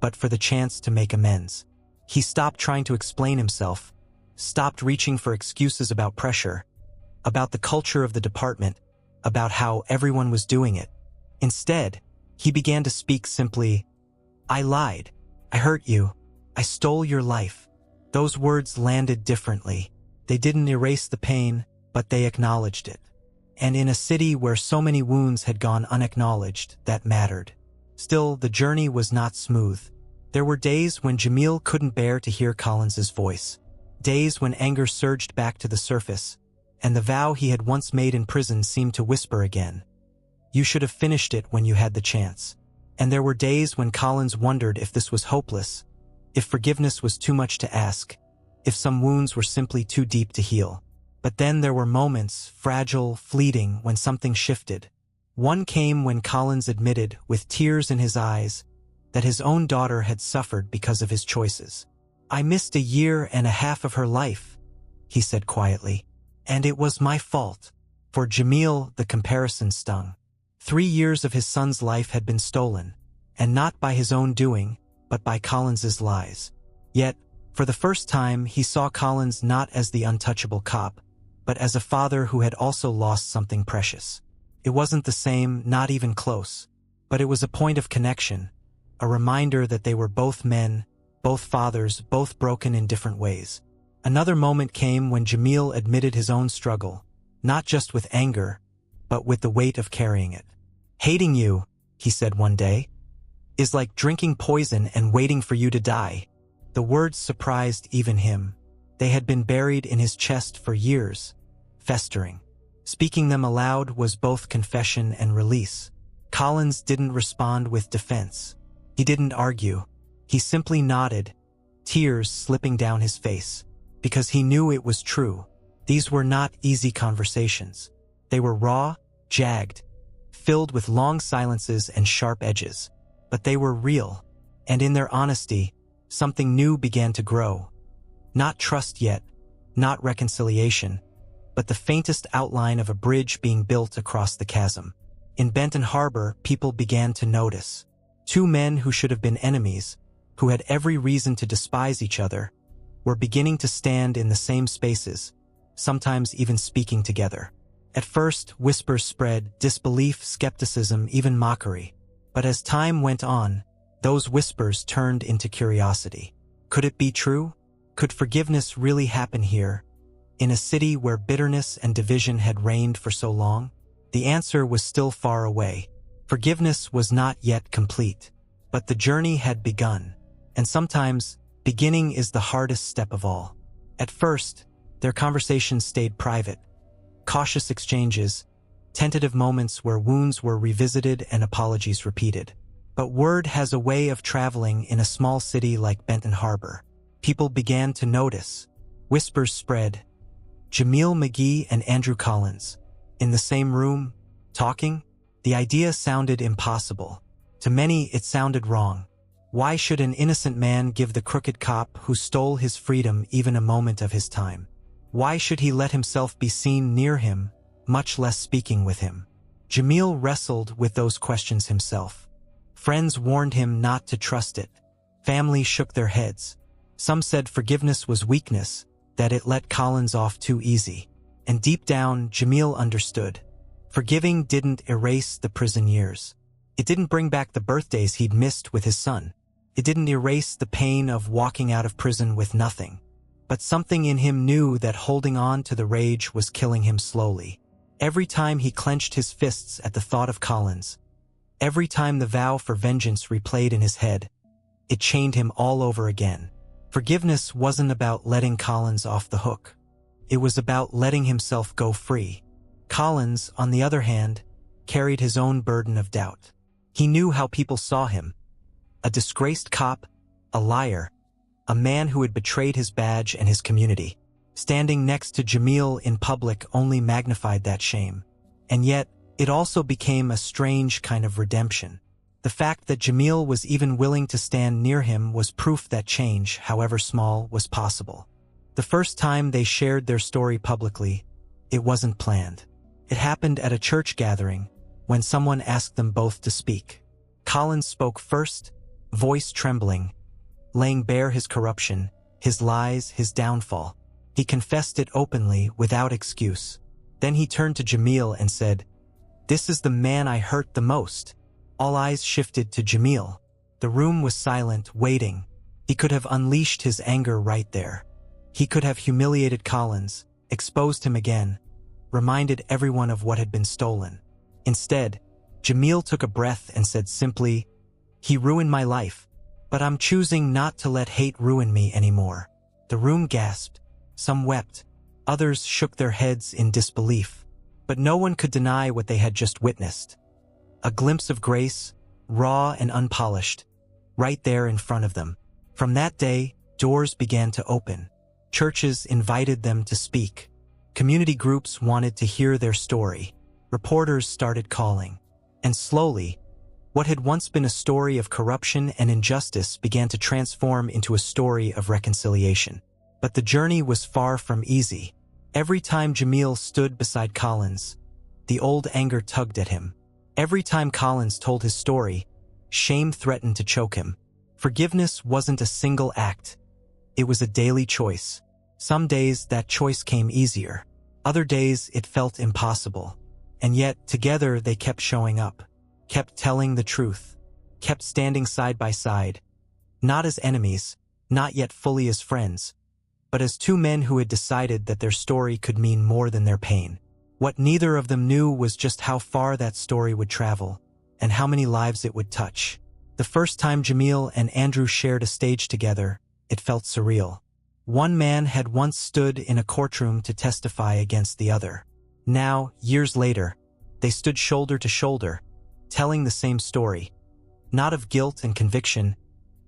Speaker 1: but for the chance to make amends. He stopped trying to explain himself, stopped reaching for excuses about pressure, about the culture of the department, about how everyone was doing it. Instead, he began to speak simply, "I lied. I hurt you. I stole your life." Those words landed differently. They didn't erase the pain, but they acknowledged it. And in a city where so many wounds had gone unacknowledged, that mattered. Still, the journey was not smooth. There were days when Jamil couldn't bear to hear Collins's voice. Days when anger surged back to the surface, and the vow he had once made in prison seemed to whisper again. You should have finished it when you had the chance. And there were days when Collins wondered if this was hopeless, if forgiveness was too much to ask, if some wounds were simply too deep to heal. But then there were moments, fragile, fleeting, when something shifted. One came when Collins admitted, with tears in his eyes, that his own daughter had suffered because of his choices. "I missed 1.5 years of her life," he said quietly, "and it was my fault." For Jamil, the comparison stung. 3 years of his son's life had been stolen, and not by his own doing, but by Collins's lies. Yet, for the first time, he saw Collins not as the untouchable cop, but as a father who had also lost something precious. It wasn't the same, not even close, but it was a point of connection, a reminder that they were both men, both fathers, both broken in different ways. Another moment came when Jamil admitted his own struggle, not just with anger, but with the weight of carrying it. "Hating you," he said one day, "is like drinking poison and waiting for you to die." The words surprised even him. They had been buried in his chest for years, festering. Speaking them aloud was both confession and release. Collins didn't respond with defense. He didn't argue. He simply nodded, tears slipping down his face, because he knew it was true. These were not easy conversations. They were raw, jagged, filled with long silences and sharp edges. But they were real, and in their honesty, something new began to grow. Not trust yet, not reconciliation, but the faintest outline of a bridge being built across the chasm. In Benton Harbor, people began to notice. Two men who should have been enemies, who had every reason to despise each other, were beginning to stand in the same spaces, sometimes even speaking together. At first, whispers spread, disbelief, skepticism, even mockery. But as time went on, those whispers turned into curiosity. Could it be true? Could forgiveness really happen here, in a city where bitterness and division had reigned for so long? The answer was still far away. Forgiveness was not yet complete, but the journey had begun. And sometimes, beginning is the hardest step of all. At first, their conversations stayed private. Cautious exchanges, tentative moments where wounds were revisited and apologies repeated. But word has a way of traveling in a small city like Benton Harbor. People began to notice. Whispers spread. Jamil McGee and Andrew Collins, in the same room, talking? The idea sounded impossible. To many, it sounded wrong. Why should an innocent man give the crooked cop who stole his freedom even a moment of his time? Why should he let himself be seen near him, much less speaking with him? Jamil wrestled with those questions himself. Friends warned him not to trust it. Family shook their heads. Some said forgiveness was weakness, that it let Collins off too easy. And deep down, Jamil understood. Forgiving didn't erase the prison years. It didn't bring back the birthdays he'd missed with his son. It didn't erase the pain of walking out of prison with nothing. But something in him knew that holding on to the rage was killing him slowly. Every time he clenched his fists at the thought of Collins, every time the vow for vengeance replayed in his head, it chained him all over again. Forgiveness wasn't about letting Collins off the hook. It was about letting himself go free. Collins, on the other hand, carried his own burden of doubt. He knew how people saw him. A disgraced cop, a liar, a man who had betrayed his badge and his community. Standing next to Jamil in public only magnified that shame. And yet, it also became a strange kind of redemption. The fact that Jamil was even willing to stand near him was proof that change, however small, was possible. The first time they shared their story publicly, it wasn't planned. It happened at a church gathering, when someone asked them both to speak. Collins spoke first, voice trembling, laying bare his corruption, his lies, his downfall. He confessed it openly, without excuse. Then he turned to Jamil and said, "This is the man I hurt the most." All eyes shifted to Jamil. The room was silent, waiting. He could have unleashed his anger right there. He could have humiliated Collins, exposed him again, reminded everyone of what had been stolen. Instead, Jamil took a breath and said simply, "He ruined my life, but I'm choosing not to let hate ruin me anymore." The room gasped. Some wept. Others shook their heads in disbelief. But no one could deny what they had just witnessed. A glimpse of grace, raw and unpolished, right there in front of them. From that day, doors began to open. Churches invited them to speak. Community groups wanted to hear their story. Reporters started calling. And slowly, what had once been a story of corruption and injustice began to transform into a story of reconciliation. But the journey was far from easy. Every time Jamil stood beside Collins, the old anger tugged at him. Every time Collins told his story, shame threatened to choke him. Forgiveness wasn't a single act. It was a daily choice. Some days that choice came easier. Other days it felt impossible. And yet, together they kept showing up, kept telling the truth, kept standing side by side, not as enemies, not yet fully as friends, but as two men who had decided that their story could mean more than their pain. What neither of them knew was just how far that story would travel, and how many lives it would touch. The first time Jamil and Andrew shared a stage together, it felt surreal. One man had once stood in a courtroom to testify against the other. Now, years later, they stood shoulder to shoulder, telling the same story, not of guilt and conviction,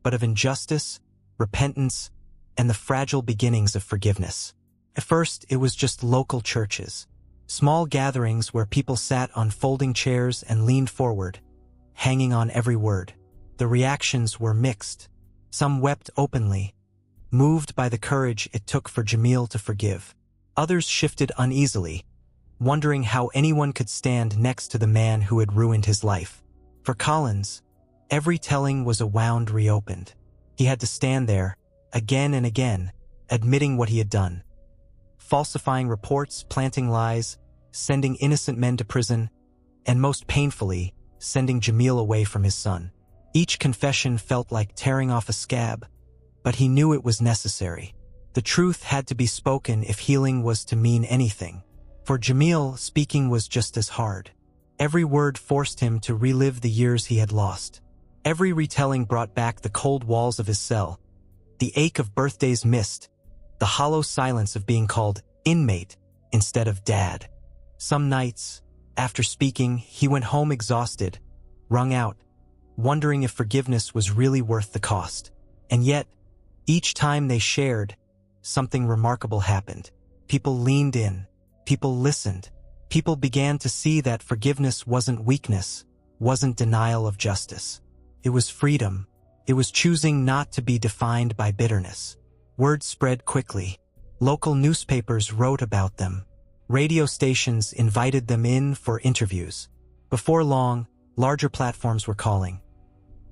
Speaker 1: but of injustice, repentance, and the fragile beginnings of forgiveness. At first, it was just local churches, small gatherings where people sat on folding chairs and leaned forward, hanging on every word. The reactions were mixed. Some wept openly, moved by the courage it took for Jamil to forgive. Others shifted uneasily, wondering how anyone could stand next to the man who had ruined his life. For Collins, every telling was a wound reopened. He had to stand there, again and again, admitting what he had done. Falsifying reports, planting lies, sending innocent men to prison, and most painfully, sending Jamil away from his son. Each confession felt like tearing off a scab, but he knew it was necessary. The truth had to be spoken if healing was to mean anything. For Jamil, speaking was just as hard. Every word forced him to relive the years he had lost. Every retelling brought back the cold walls of his cell, the ache of birthdays missed, the hollow silence of being called inmate instead of dad. Some nights, after speaking, he went home exhausted, wrung out, wondering if forgiveness was really worth the cost. And yet, each time they shared, something remarkable happened. People leaned in. People listened. People began to see that forgiveness wasn't weakness, wasn't denial of justice. It was freedom. It was choosing not to be defined by bitterness. Word spread quickly. Local newspapers wrote about them. Radio stations invited them in for interviews. Before long, larger platforms were calling.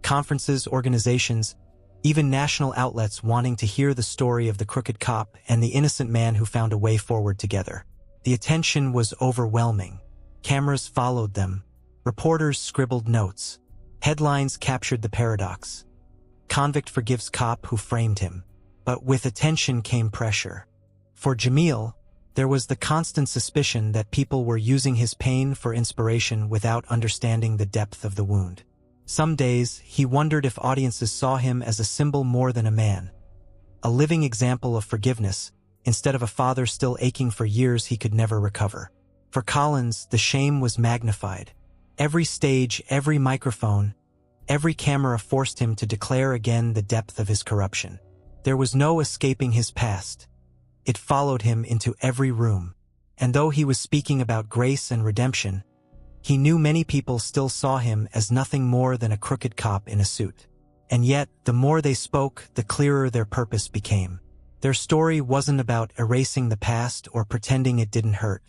Speaker 1: Conferences, organizations, even national outlets wanting to hear the story of the crooked cop and the innocent man who found a way forward together. The attention was overwhelming. Cameras followed them. Reporters scribbled notes. Headlines captured the paradox. Convict forgives cop who framed him. But with attention came pressure. For Jamil, there was the constant suspicion that people were using his pain for inspiration without understanding the depth of the wound. Some days, he wondered if audiences saw him as a symbol more than a man, a living example of forgiveness, instead of a father still aching for years he could never recover. For Collins, the shame was magnified. Every stage, every microphone, every camera forced him to declare again the depth of his corruption. There was no escaping his past. It followed him into every room. And though he was speaking about grace and redemption, he knew many people still saw him as nothing more than a crooked cop in a suit. And yet, the more they spoke, the clearer their purpose became. Their story wasn't about erasing the past or pretending it didn't hurt.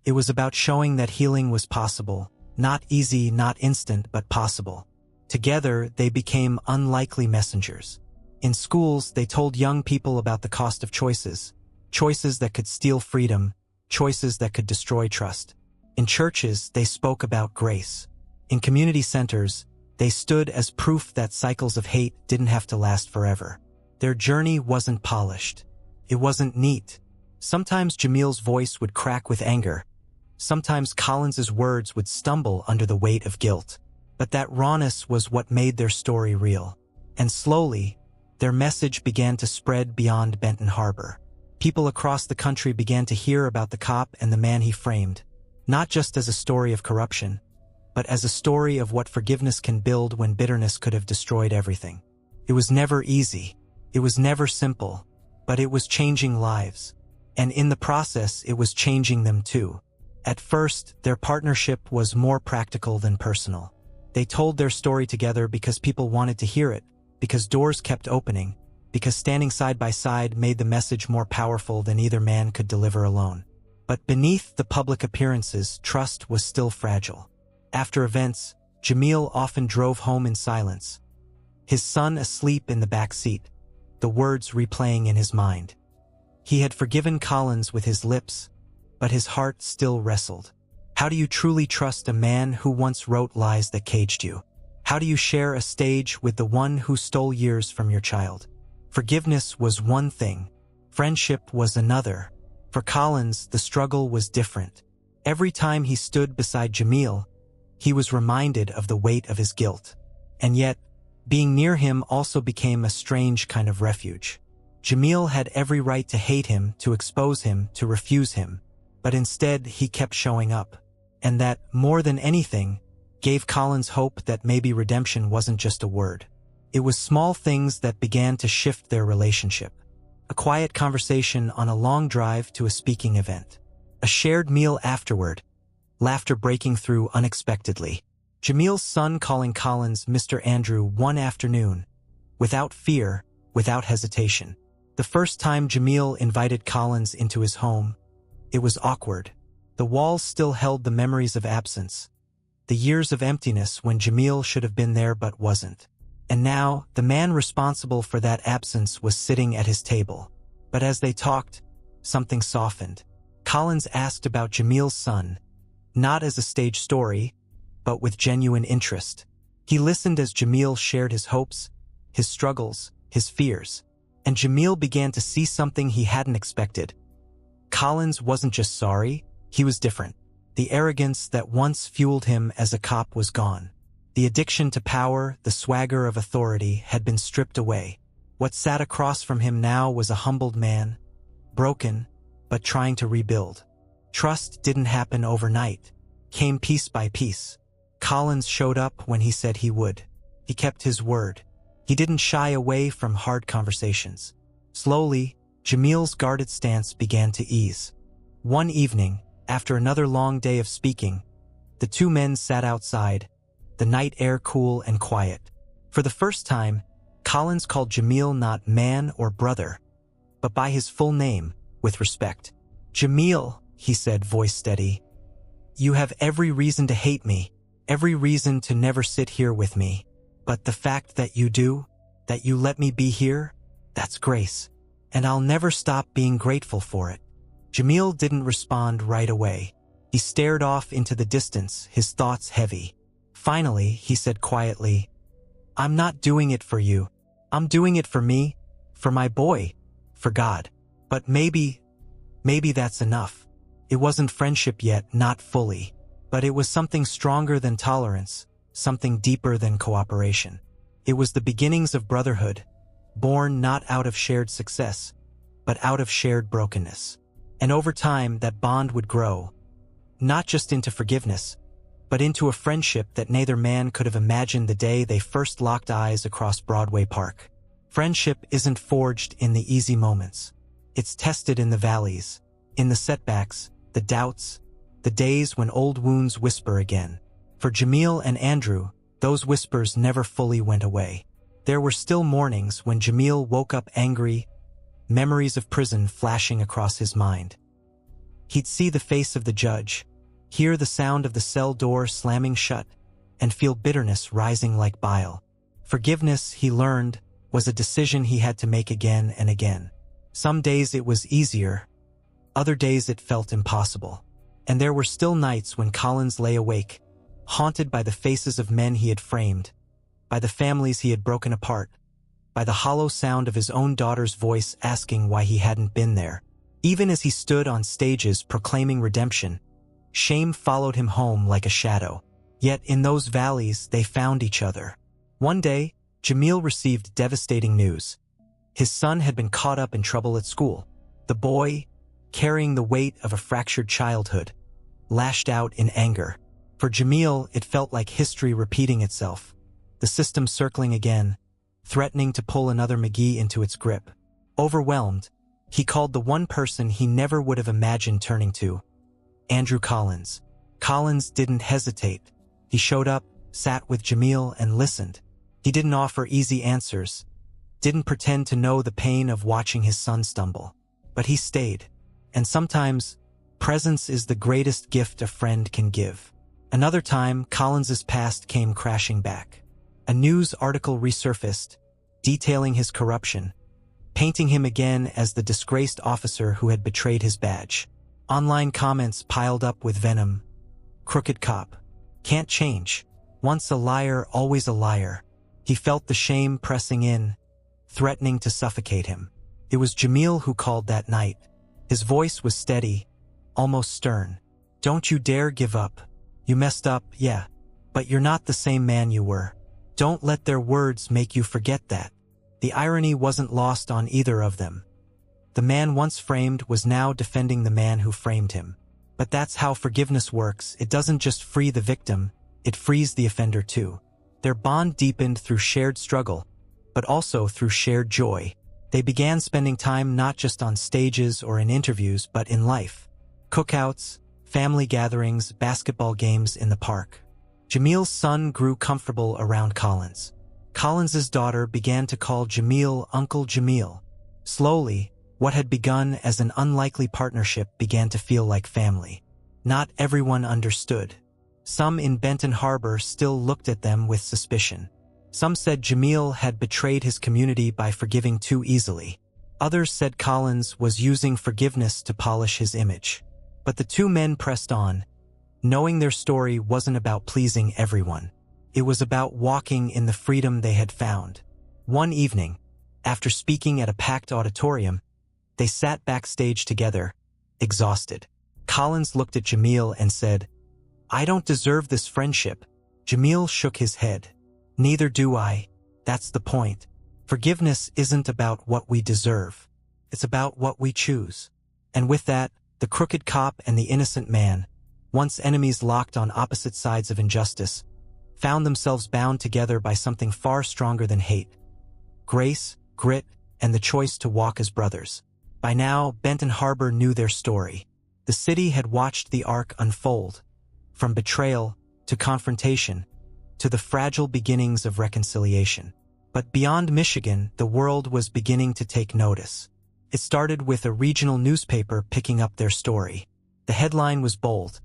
Speaker 1: It was about showing that healing was possible. Not easy, not instant, but possible. Together, they became unlikely messengers. In schools, they told young people about the cost of choices. Choices that could steal freedom. Choices that could destroy trust. In churches, they spoke about grace. In community centers, they stood as proof that cycles of hate didn't have to last forever. Their journey wasn't polished. It wasn't neat. Sometimes Jamil's voice would crack with anger. Sometimes Collins's words would stumble under the weight of guilt. But that rawness was what made their story real. And slowly, their message began to spread beyond Benton Harbor. People across the country began to hear about the cop and the man he framed. Not just as a story of corruption, but as a story of what forgiveness can build when bitterness could have destroyed everything. It was never easy. It was never simple, but it was changing lives. And in the process, it was changing them too. At first, their partnership was more practical than personal. They told their story together because people wanted to hear it, because doors kept opening, because standing side by side made the message more powerful than either man could deliver alone. But beneath the public appearances, trust was still fragile. After events, Jamil often drove home in silence, his son asleep in the back seat, the words replaying in his mind. He had forgiven Collins with his lips, but his heart still wrestled. How do you truly trust a man who once wrote lies that caged you? How do you share a stage with the one who stole years from your child? Forgiveness was one thing, friendship was another. For Collins, the struggle was different. Every time he stood beside Jamil, he was reminded of the weight of his guilt. And yet, being near him also became a strange kind of refuge. Jamil had every right to hate him, to expose him, to refuse him. But instead, he kept showing up. And that, more than anything, gave Collins hope that maybe redemption wasn't just a word. It was small things that began to shift their relationship. A quiet conversation on a long drive to a speaking event. A shared meal afterward, laughter breaking through unexpectedly. Jamil's son calling Collins Mr. Andrew one afternoon, without fear, without hesitation. The first time Jamil invited Collins into his home, it was awkward. The walls still held the memories of absence, the years of emptiness when Jamil should have been there but wasn't. And now, the man responsible for that absence was sitting at his table. But as they talked, something softened. Collins asked about Jamil's son, not as a stage story, but with genuine interest. He listened as Jamil shared his hopes, his struggles, his fears, and Jamil began to see something he hadn't expected. Collins wasn't just sorry, he was different. The arrogance that once fueled him as a cop was gone. The addiction to power, the swagger of authority, had been stripped away. What sat across from him now was a humbled man, broken, but trying to rebuild. Trust didn't happen overnight, came piece by piece. Collins showed up when he said he would. He kept his word. He didn't shy away from hard conversations. Slowly, Jamil's guarded stance began to ease. One evening, after another long day of speaking, the two men sat outside, the night air cool and quiet. For the first time, Collins called Jamil not man or brother, but by his full name, with respect. "Jamil," he said, voice steady, "you have every reason to hate me, every reason to never sit here with me. But the fact that you do, that you let me be here, that's grace. And I'll never stop being grateful for it." Jamil didn't respond right away. He stared off into the distance, his thoughts heavy. Finally, he said quietly, "I'm not doing it for you. I'm doing it for me, for my boy, for God. But maybe that's enough." It wasn't friendship yet, not fully. But it was something stronger than tolerance, something deeper than cooperation. It was the beginnings of brotherhood, born not out of shared success, but out of shared brokenness. And over time, that bond would grow, not just into forgiveness, but into a friendship that neither man could have imagined the day they first locked eyes across Broadway Park. Friendship isn't forged in the easy moments. It's tested in the valleys, in the setbacks, the doubts, the days when old wounds whisper again. For Jamil and Andrew, those whispers never fully went away. There were still mornings when Jamil woke up angry, memories of prison flashing across his mind. He'd see the face of the judge, hear the sound of the cell door slamming shut, and feel bitterness rising like bile. Forgiveness, he learned, was a decision he had to make again and again. Some days it was easier, other days it felt impossible. And there were still nights when Collins lay awake, haunted by the faces of men he had framed, by the families he had broken apart, by the hollow sound of his own daughter's voice asking why he hadn't been there. Even as he stood on stages proclaiming redemption, shame followed him home like a shadow. Yet in those valleys they found each other. One day, Jamil received devastating news. His son had been caught up in trouble at school. The boy, carrying the weight of a fractured childhood, lashed out in anger. For Jamil, it felt like history repeating itself, the system circling again, threatening to pull another McGee into its grip. Overwhelmed, he called the one person he never would have imagined turning to, Andrew Collins. Collins didn't hesitate. He showed up, sat with Jamil, and listened. He didn't offer easy answers, didn't pretend to know the pain of watching his son stumble. But he stayed. And sometimes, presence is the greatest gift a friend can give. Another time, Collins's past came crashing back. A news article resurfaced, detailing his corruption, painting him again as the disgraced officer who had betrayed his badge. Online comments piled up with venom. Crooked cop. Can't change. Once a liar, always a liar. He felt the shame pressing in, threatening to suffocate him. It was Jamil who called that night. His voice was steady, almost stern. Don't you dare give up. You messed up, yeah, but you're not the same man you were. Don't let their words make you forget that. The irony wasn't lost on either of them. The man once framed was now defending the man who framed him. But that's how forgiveness works. It doesn't just free the victim, it frees the offender too. Their bond deepened through shared struggle, but also through shared joy. They began spending time not just on stages or in interviews, but in life. Cookouts, family gatherings, basketball games in the park. Jamil's son grew comfortable around Collins. Collins's daughter began to call Jamil Uncle Jamil. Slowly, what had begun as an unlikely partnership began to feel like family. Not everyone understood. Some in Benton Harbor still looked at them with suspicion. Some said Jamil had betrayed his community by forgiving too easily. Others said Collins was using forgiveness to polish his image. But the two men pressed on, knowing their story wasn't about pleasing everyone. It was about walking in the freedom they had found. One evening, after speaking at a packed auditorium, they sat backstage together, exhausted. Collins looked at Jamil and said, "I don't deserve this friendship." Jamil shook his head. "Neither do I. That's the point. Forgiveness isn't about what we deserve. It's about what we choose." And with that, the crooked cop and the innocent man, once enemies locked on opposite sides of injustice, found themselves bound together by something far stronger than hate. Grace, grit, and the choice to walk as brothers. By now, Benton Harbor knew their story. The city had watched the arc unfold, from betrayal to confrontation to the fragile beginnings of reconciliation. But beyond Michigan, the world was beginning to take notice. It started with a regional newspaper picking up their story. The headline was bold: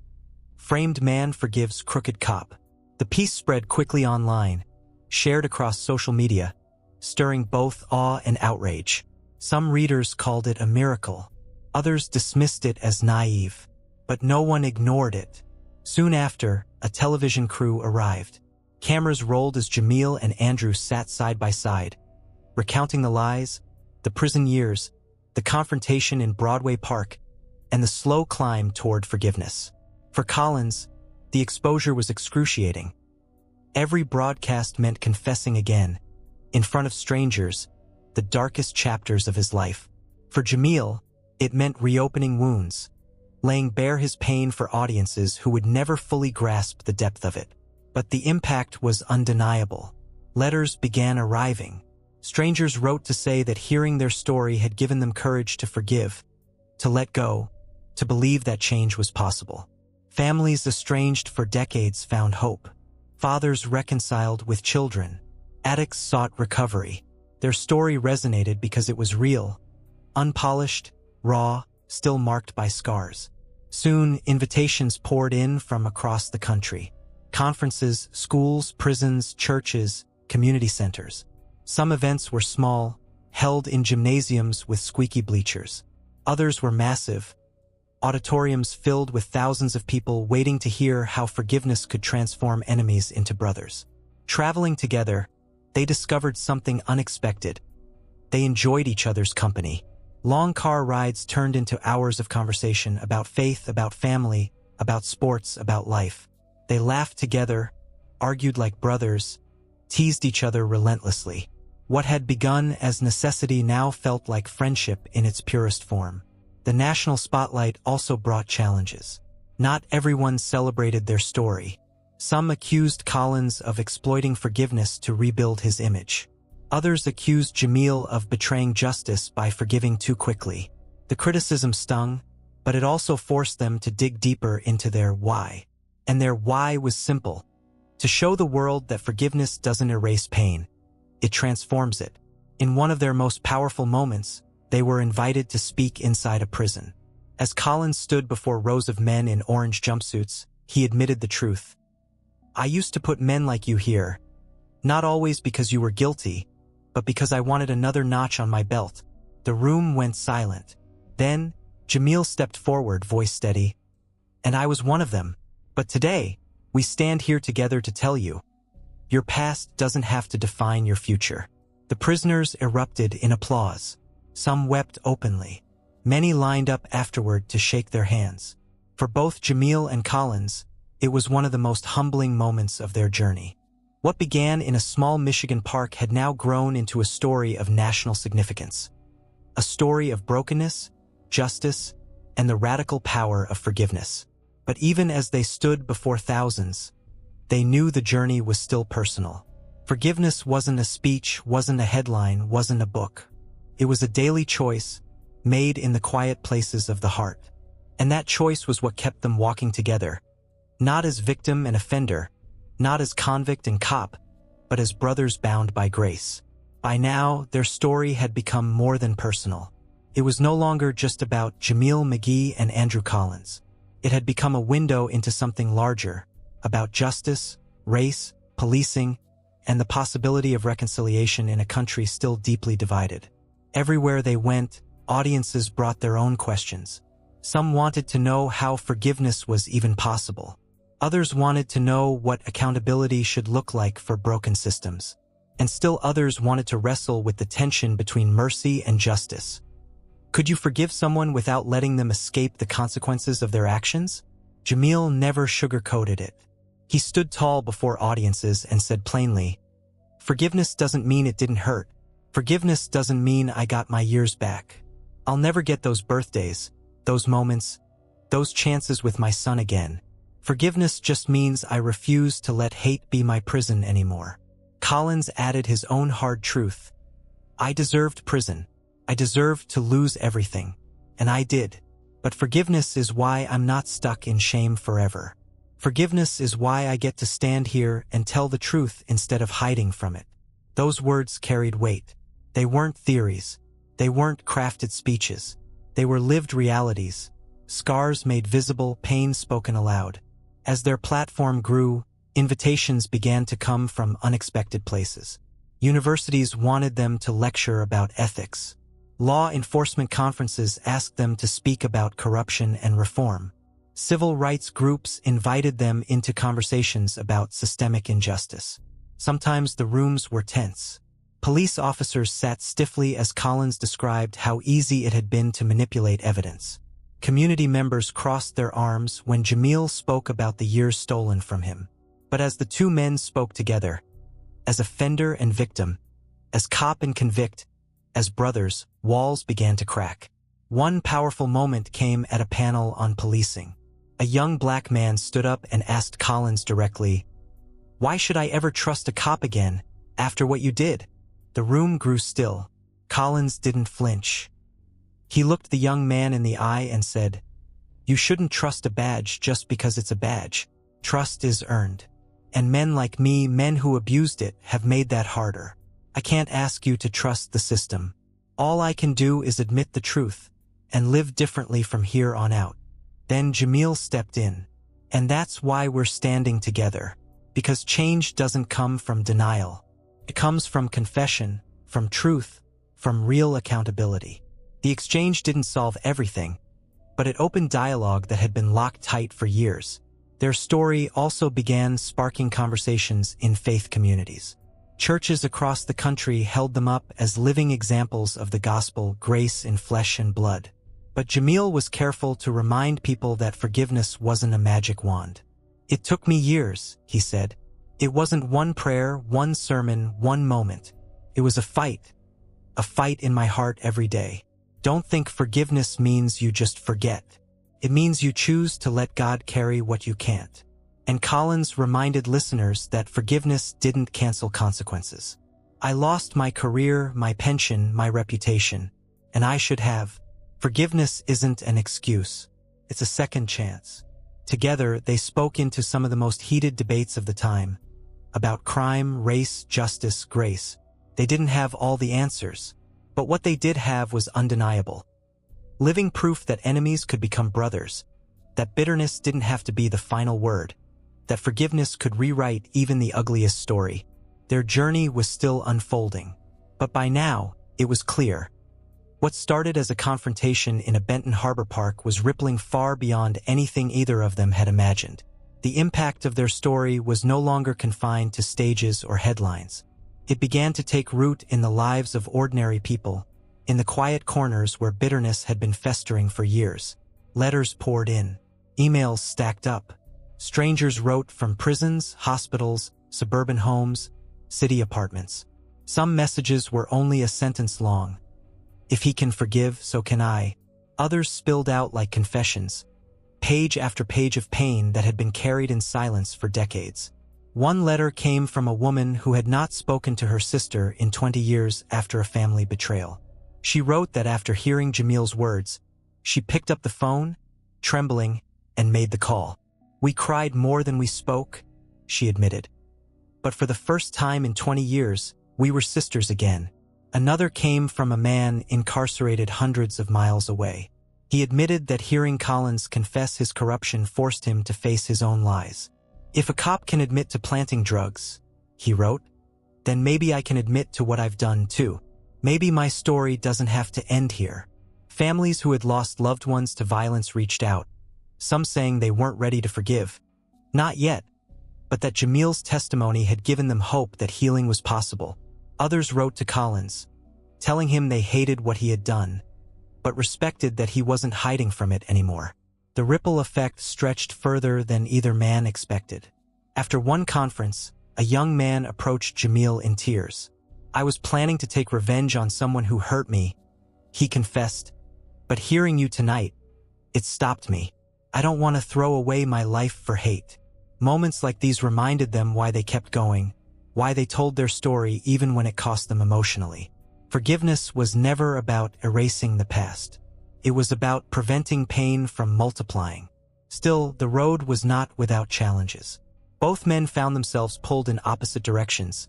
Speaker 1: "Framed Man Forgives Crooked Cop." The piece spread quickly online, shared across social media, stirring both awe and outrage. Some readers called it a miracle. Others dismissed it as naive. But no one ignored it. Soon after, a television crew arrived. Cameras rolled as Jamil and Andrew sat side by side, recounting the lies, the prison years, the confrontation in Broadway Park, and the slow climb toward forgiveness. For Collins, the exposure was excruciating. Every broadcast meant confessing again, in front of strangers, the darkest chapters of his life. For Jamil, it meant reopening wounds, laying bare his pain for audiences who would never fully grasp the depth of it. But the impact was undeniable. Letters began arriving. Strangers wrote to say that hearing their story had given them courage to forgive, to let go, to believe that change was possible. Families estranged for decades found hope. Fathers reconciled with children. Addicts sought recovery. Their story resonated because it was real, unpolished, raw, still marked by scars. Soon, invitations poured in from across the country. Conferences, schools, prisons, churches, community centers. Some events were small, held in gymnasiums with squeaky bleachers. Others were massive, auditoriums filled with thousands of people waiting to hear how forgiveness could transform enemies into brothers. Traveling together, they discovered something unexpected. They enjoyed each other's company. Long car rides turned into hours of conversation about faith, about family, about sports, about life. They laughed together, argued like brothers, teased each other relentlessly. What had begun as necessity now felt like friendship in its purest form. The national spotlight also brought challenges. Not everyone celebrated their story. Some accused Collins of exploiting forgiveness to rebuild his image. Others accused Jamil of betraying justice by forgiving too quickly. The criticism stung, but it also forced them to dig deeper into their why. And their why was simple: to show the world that forgiveness doesn't erase pain, it transforms it. In one of their most powerful moments, they were invited to speak inside a prison. As Collins stood before rows of men in orange jumpsuits, he admitted the truth. "I used to put men like you here, not always because you were guilty, but because I wanted another notch on my belt." The room went silent. Then, Jamil stepped forward, voice steady. "And I was one of them. But today, we stand here together to tell you, your past doesn't have to define your future." The prisoners erupted in applause. Some wept openly. Many lined up afterward to shake their hands. For both Jamil and Collins, it was one of the most humbling moments of their journey. What began in a small Michigan park had now grown into a story of national significance. A story of brokenness, justice, and the radical power of forgiveness. But even as they stood before thousands, they knew the journey was still personal. Forgiveness wasn't a speech, wasn't a headline, wasn't a book. It was a daily choice, made in the quiet places of the heart. And that choice was what kept them walking together, not as victim and offender, not as convict and cop, but as brothers bound by grace. By now, their story had become more than personal. It was no longer just about Jamil McGee and Andrew Collins. It had become a window into something larger, about justice, race, policing, and the possibility of reconciliation in a country still deeply divided. Everywhere they went, audiences brought their own questions. Some wanted to know how forgiveness was even possible. Others wanted to know what accountability should look like for broken systems. And still others wanted to wrestle with the tension between mercy and justice. Could you forgive someone without letting them escape the consequences of their actions? Jamil never sugarcoated it. He stood tall before audiences and said plainly, "Forgiveness doesn't mean it didn't hurt. Forgiveness doesn't mean I got my years back. I'll never get those birthdays, those moments, those chances with my son again. Forgiveness just means I refuse to let hate be my prison anymore." Collins added his own hard truth. "I deserved prison. I deserved to lose everything. And I did. But forgiveness is why I'm not stuck in shame forever. Forgiveness is why I get to stand here and tell the truth instead of hiding from it." Those words carried weight. They weren't theories. They weren't crafted speeches. They were lived realities. Scars made visible, pain spoken aloud. As their platform grew, invitations began to come from unexpected places. Universities wanted them to lecture about ethics. Law enforcement conferences asked them to speak about corruption and reform. Civil rights groups invited them into conversations about systemic injustice. Sometimes the rooms were tense. Police officers sat stiffly as Collins described how easy it had been to manipulate evidence. Community members crossed their arms when Jamil spoke about the years stolen from him. But as the two men spoke together, as offender and victim, as cop and convict, as brothers, walls began to crack. One powerful moment came at a panel on policing. A young black man stood up and asked Collins directly, "Why should I ever trust a cop again, after what you did?" The room grew still. Collins didn't flinch. He looked the young man in the eye and said, "You shouldn't trust a badge just because it's a badge. Trust is earned. And men like me, men who abused it, have made that harder. I can't ask you to trust the system. All I can do is admit the truth and live differently from here on out." Then Jamil stepped in. "And that's why we're standing together. Because change doesn't come from denial. It comes from confession, from truth, from real accountability." The exchange didn't solve everything, but it opened dialogue that had been locked tight for years. Their story also began sparking conversations in faith communities. Churches across the country held them up as living examples of the gospel, grace in flesh and blood. But Jamil was careful to remind people that forgiveness wasn't a magic wand. "It took me years," he said. "It wasn't one prayer, one sermon, one moment. It was a fight in my heart every day. Don't think forgiveness means you just forget. It means you choose to let God carry what you can't." And Collins reminded listeners that forgiveness didn't cancel consequences. "I lost my career, my pension, my reputation, and I should have. Forgiveness isn't an excuse. It's a second chance." Together, they spoke into some of the most heated debates of the time, about crime, race, justice, grace. They didn't have all the answers, but what they did have was undeniable. Living proof that enemies could become brothers, that bitterness didn't have to be the final word, that forgiveness could rewrite even the ugliest story. Their journey was still unfolding, but by now, it was clear. What started as a confrontation in a Benton Harbor park was rippling far beyond anything either of them had imagined. The impact of their story was no longer confined to stages or headlines. It began to take root in the lives of ordinary people, in the quiet corners where bitterness had been festering for years. Letters poured in. Emails stacked up. Strangers wrote from prisons, hospitals, suburban homes, city apartments. Some messages were only a sentence long. If he can forgive, so can I. Others spilled out like confessions, page after page of pain that had been carried in silence for decades. One letter came from a woman who had not spoken to her sister in 20 years after a family betrayal. She wrote that after hearing Jamil's words, she picked up the phone, trembling, and made the call. "We cried more than we spoke," she admitted. "But for the first time in 20 years, we were sisters again." Another came from a man incarcerated hundreds of miles away. He admitted that hearing Collins confess his corruption forced him to face his own lies. "If a cop can admit to planting drugs," he wrote, "then maybe I can admit to what I've done too. Maybe my story doesn't have to end here." Families who had lost loved ones to violence reached out, some saying they weren't ready to forgive. Not yet, but that Jamil's testimony had given them hope that healing was possible. Others wrote to Collins, telling him they hated what he had done, but respected that he wasn't hiding from it anymore. The ripple effect stretched further than either man expected. After one conference, a young man approached Jamil in tears. "I was planning to take revenge on someone who hurt me," he confessed, "but hearing you tonight, it stopped me. I don't want to throw away my life for hate." Moments like these reminded them why they kept going, why they told their story even when it cost them emotionally. Forgiveness was never about erasing the past. It was about preventing pain from multiplying. Still, the road was not without challenges. Both men found themselves pulled in opposite directions.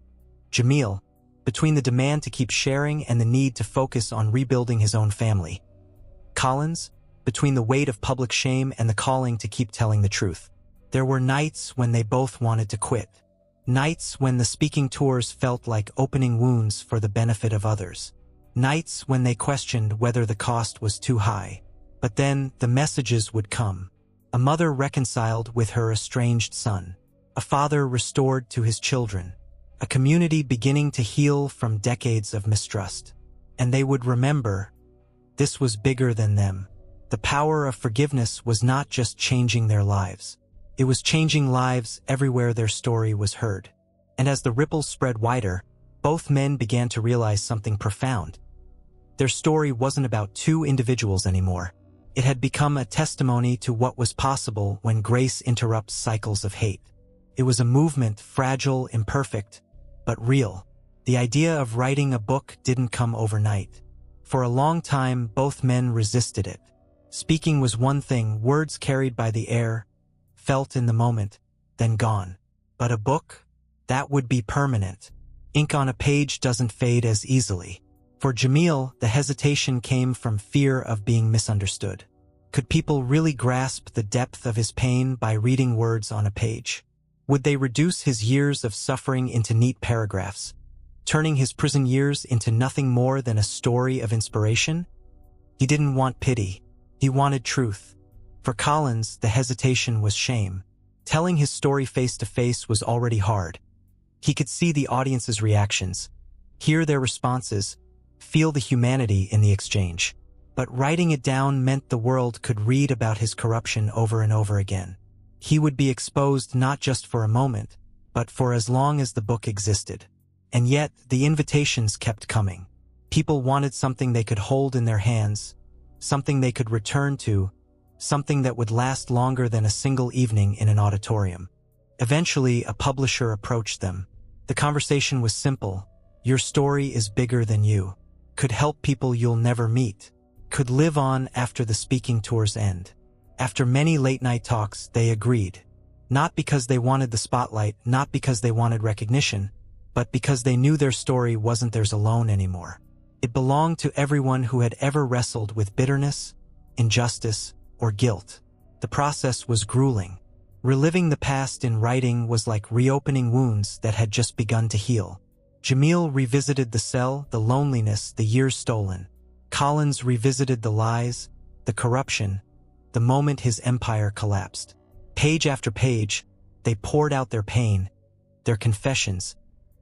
Speaker 1: Jamil, between the demand to keep sharing and the need to focus on rebuilding his own family. Collins, between the weight of public shame and the calling to keep telling the truth. There were nights when they both wanted to quit. Nights when the speaking tours felt like opening wounds for the benefit of others. Nights when they questioned whether the cost was too high. But then the messages would come. A mother reconciled with her estranged son. A father restored to his children. A community beginning to heal from decades of mistrust. And they would remember, this was bigger than them. The power of forgiveness was not just changing their lives. It was changing lives everywhere their story was heard. And as the ripples spread wider, both men began to realize something profound. Their story wasn't about two individuals anymore. It had become a testimony to what was possible when grace interrupts cycles of hate. It was a movement, fragile, imperfect, but real. The idea of writing a book didn't come overnight. For a long time, both men resisted it. Speaking was one thing, words carried by the air, felt in the moment, then gone. But a book? That would be permanent. Ink on a page doesn't fade as easily. For Jamil, the hesitation came from fear of being misunderstood. Could people really grasp the depth of his pain by reading words on a page? Would they reduce his years of suffering into neat paragraphs, turning his prison years into nothing more than a story of inspiration? He didn't want pity. He wanted truth. For Collins, the hesitation was shame. Telling his story face to face was already hard. He could see the audience's reactions, hear their responses, feel the humanity in the exchange. But writing it down meant the world could read about his corruption over and over again. He would be exposed not just for a moment, but for as long as the book existed. And yet, the invitations kept coming. People wanted something they could hold in their hands, something they could return to, something that would last longer than a single evening in an auditorium. Eventually, a publisher approached them. The conversation was simple. Your story is bigger than you. Could help people you'll never meet. Could live on after the speaking tours end. After many late-night talks, they agreed. Not because they wanted the spotlight, not because they wanted recognition, but because they knew their story wasn't theirs alone anymore. It belonged to everyone who had ever wrestled with bitterness, injustice, or guilt. The process was grueling. Reliving the past in writing was like reopening wounds that had just begun to heal. Jamil revisited the cell, the loneliness, the years stolen. Collins revisited the lies, the corruption, the moment his empire collapsed. Page after page, they poured out their pain, their confessions,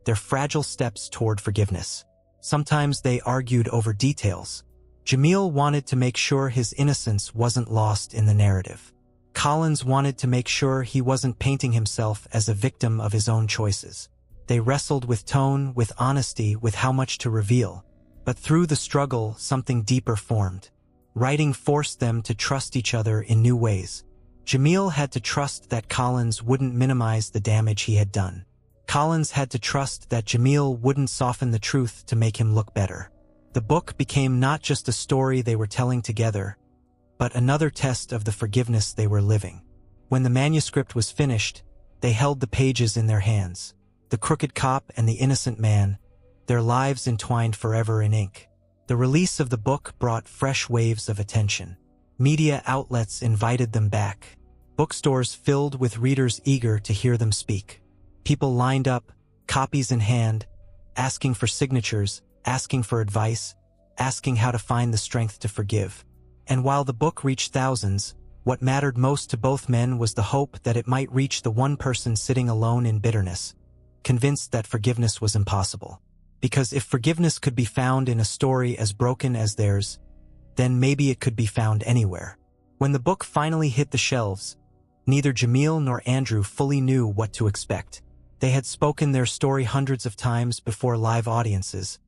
Speaker 1: their fragile steps toward forgiveness. Sometimes they argued over details. Jamil wanted to make sure his innocence wasn't lost in the narrative. Collins wanted to make sure he wasn't painting himself as a victim of his own choices. They wrestled with tone, with honesty, with how much to reveal. But through the struggle, something deeper formed. Writing forced them to trust each other in new ways. Jamil had to trust that Collins wouldn't minimize the damage he had done. Collins had to trust that Jamil wouldn't soften the truth to make him look better. The book became not just a story they were telling together, but another test of the forgiveness they were living. When the manuscript was finished, they held the pages in their hands. The crooked cop and the innocent man, their lives entwined forever in ink. The release of the book brought fresh waves of attention. Media outlets invited them back. Bookstores filled with readers eager to hear them speak. People lined up, copies in hand, asking for signatures, asking for advice, asking how to find the strength to forgive. And while the book reached thousands, what mattered most to both men was the hope that it might reach the one person sitting alone in bitterness, convinced that forgiveness was impossible. Because if forgiveness could be found in a story as broken as theirs, then maybe it could be found anywhere. When the book finally hit the shelves, neither Jamil nor Andrew fully knew what to expect. They had spoken their story hundreds of times before live audiences,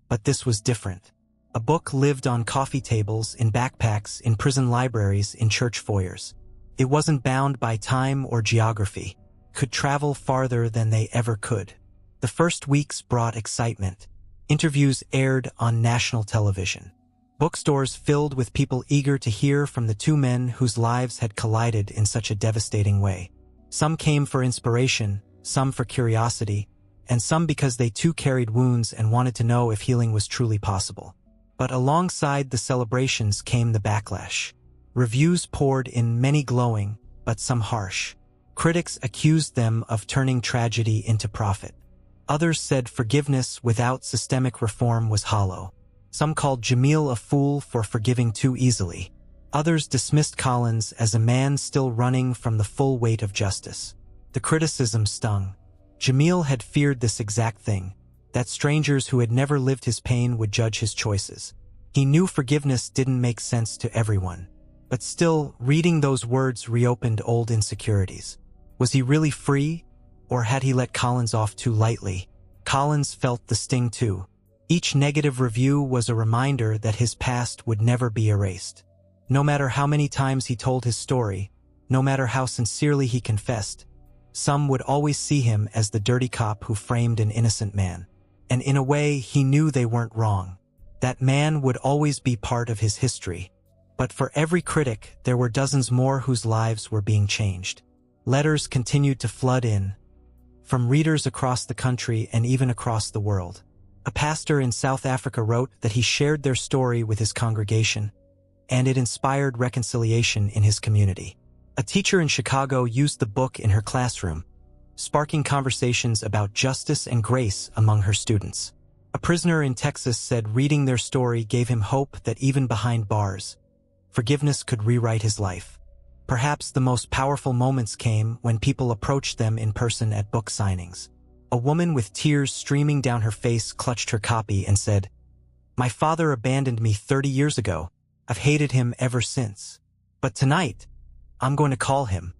Speaker 1: but this was different. A book lived on coffee tables, in backpacks, in prison libraries, in church foyers. It wasn't bound by time or geography, could travel farther than they ever could. The first weeks brought excitement. Interviews aired on national television. Bookstores filled with people eager to hear from the two men whose lives had collided in such a devastating way. Some came for inspiration, some for curiosity, and some because they too carried wounds and wanted to know if healing was truly possible. But alongside the celebrations came the backlash. Reviews poured in, many glowing, but some harsh. Critics accused them of turning tragedy into profit. Others said forgiveness without systemic reform was hollow. Some called Jamil a fool for forgiving too easily. Others dismissed Collins as a man still running from the full weight of justice. The criticism stung. Jamil had feared this exact thing, that strangers who had never lived his pain would judge his choices. He knew forgiveness didn't make sense to everyone. But still, reading those words reopened old insecurities. Was he really free, or had he let Collins off too lightly? Collins felt the sting too. Each negative review was a reminder that his past would never be erased. No matter how many times he told his story, no matter how sincerely he confessed, some would always see him as the dirty cop who framed an innocent man. And in a way, he knew they weren't wrong. That man would always be part of his history. But for every critic, there were dozens more whose lives were being changed. Letters continued to flood in, from readers across the country and even across the world. A pastor in South Africa wrote that he shared their story with his congregation, and it inspired reconciliation in his community. A teacher in Chicago used the book in her classroom, sparking conversations about justice and grace among her students. A prisoner in Texas said reading their story gave him hope that even behind bars, forgiveness could rewrite his life. Perhaps the most powerful moments came when people approached them in person at book signings. A woman with tears streaming down her face clutched her copy and said, "My father abandoned me 30 years ago. I've hated him ever since. But tonight, I'm going to call him."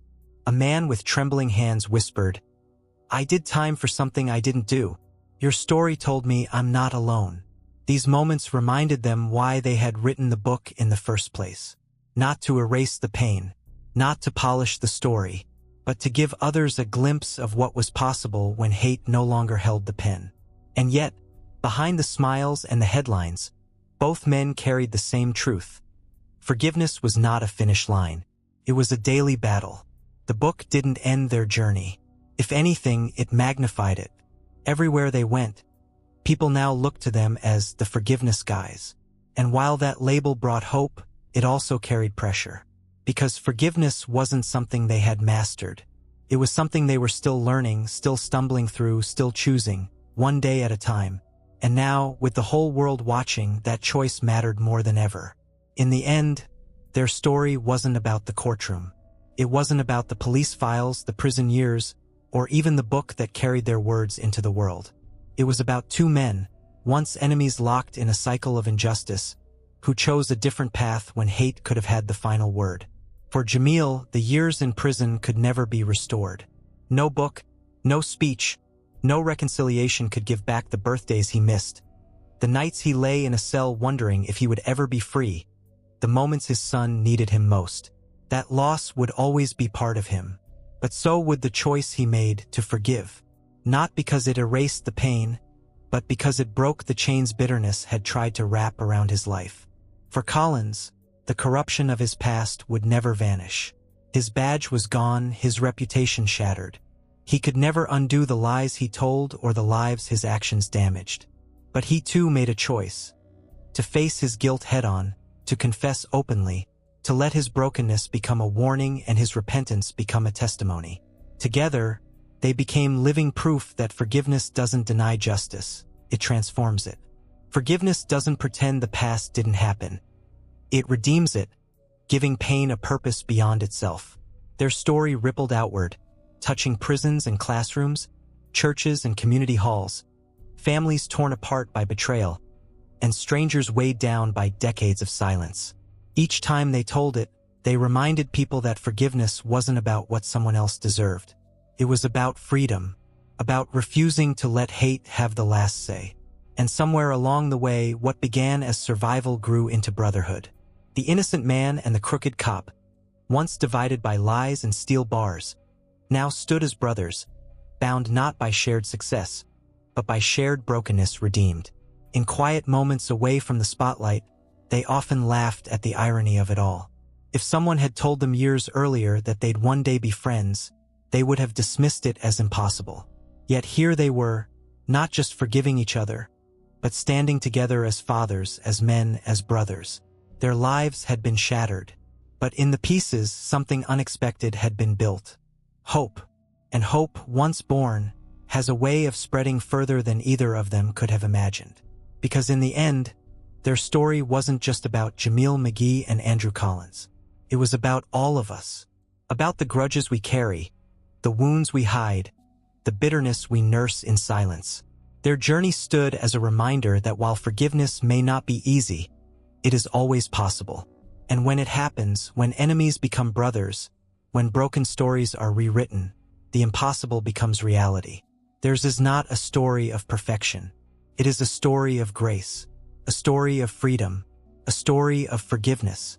Speaker 1: A man with trembling hands whispered, "I did time for something I didn't do. Your story told me I'm not alone." These moments reminded them why they had written the book in the first place. Not to erase the pain, not to polish the story, but to give others a glimpse of what was possible when hate no longer held the pen. And yet, behind the smiles and the headlines, both men carried the same truth. Forgiveness was not a finish line. It was a daily battle. The book didn't end their journey. If anything, it magnified it. Everywhere they went, people now looked to them as the forgiveness guys. And while that label brought hope, it also carried pressure. because forgiveness wasn't something they had mastered. It was something they were still learning, still stumbling through, still choosing, one day at a time. And now, with the whole world watching, that choice mattered more than ever. In the end, their story wasn't about the courtroom. It wasn't about the police files, the prison years, or even the book that carried their words into the world. It was about two men, once enemies locked in a cycle of injustice, who chose a different path when hate could have had the final word. For Jamil, the years in prison could never be restored. No book, no speech, no reconciliation could give back the birthdays he missed, the nights he lay in a cell wondering if he would ever be free, the moments his son needed him most. That loss would always be part of him, but so would the choice he made to forgive. Not because it erased the pain, but because it broke the chains bitterness had tried to wrap around his life. For Collins, the corruption of his past would never vanish. His badge was gone, his reputation shattered. He could never undo the lies he told or the lives his actions damaged. But he too made a choice. To face his guilt head-on, to confess openly, to let his brokenness become a warning and his repentance become a testimony. Together, they became living proof that forgiveness doesn't deny justice, it transforms it. Forgiveness doesn't pretend the past didn't happen. It redeems it, giving pain a purpose beyond itself. Their story rippled outward, touching prisons and classrooms, churches and community halls, families torn apart by betrayal, and strangers weighed down by decades of silence. Each time they told it, they reminded people that forgiveness wasn't about what someone else deserved. It was about freedom, about refusing to let hate have the last say. And somewhere along the way, what began as survival grew into brotherhood. The innocent man and the crooked cop, once divided by lies and steel bars, now stood as brothers, bound not by shared success, but by shared brokenness redeemed. In quiet moments away from the spotlight, they often laughed at the irony of it all. If someone had told them years earlier that they'd one day be friends, they would have dismissed it as impossible. Yet here they were, not just forgiving each other, but standing together as fathers, as men, as brothers. Their lives had been shattered, but in the pieces something unexpected had been built. Hope. And hope, once born, has a way of spreading further than either of them could have imagined. Because in the end, their story wasn't just about Jamil McGee and Andrew Collins. It was about all of us. About the grudges we carry, the wounds we hide, the bitterness we nurse in silence. Their journey stood as a reminder that while forgiveness may not be easy, it is always possible. And when it happens, when enemies become brothers, when broken stories are rewritten, the impossible becomes reality. Theirs is not a story of perfection. It is a story of grace, a story of freedom, a story of forgiveness,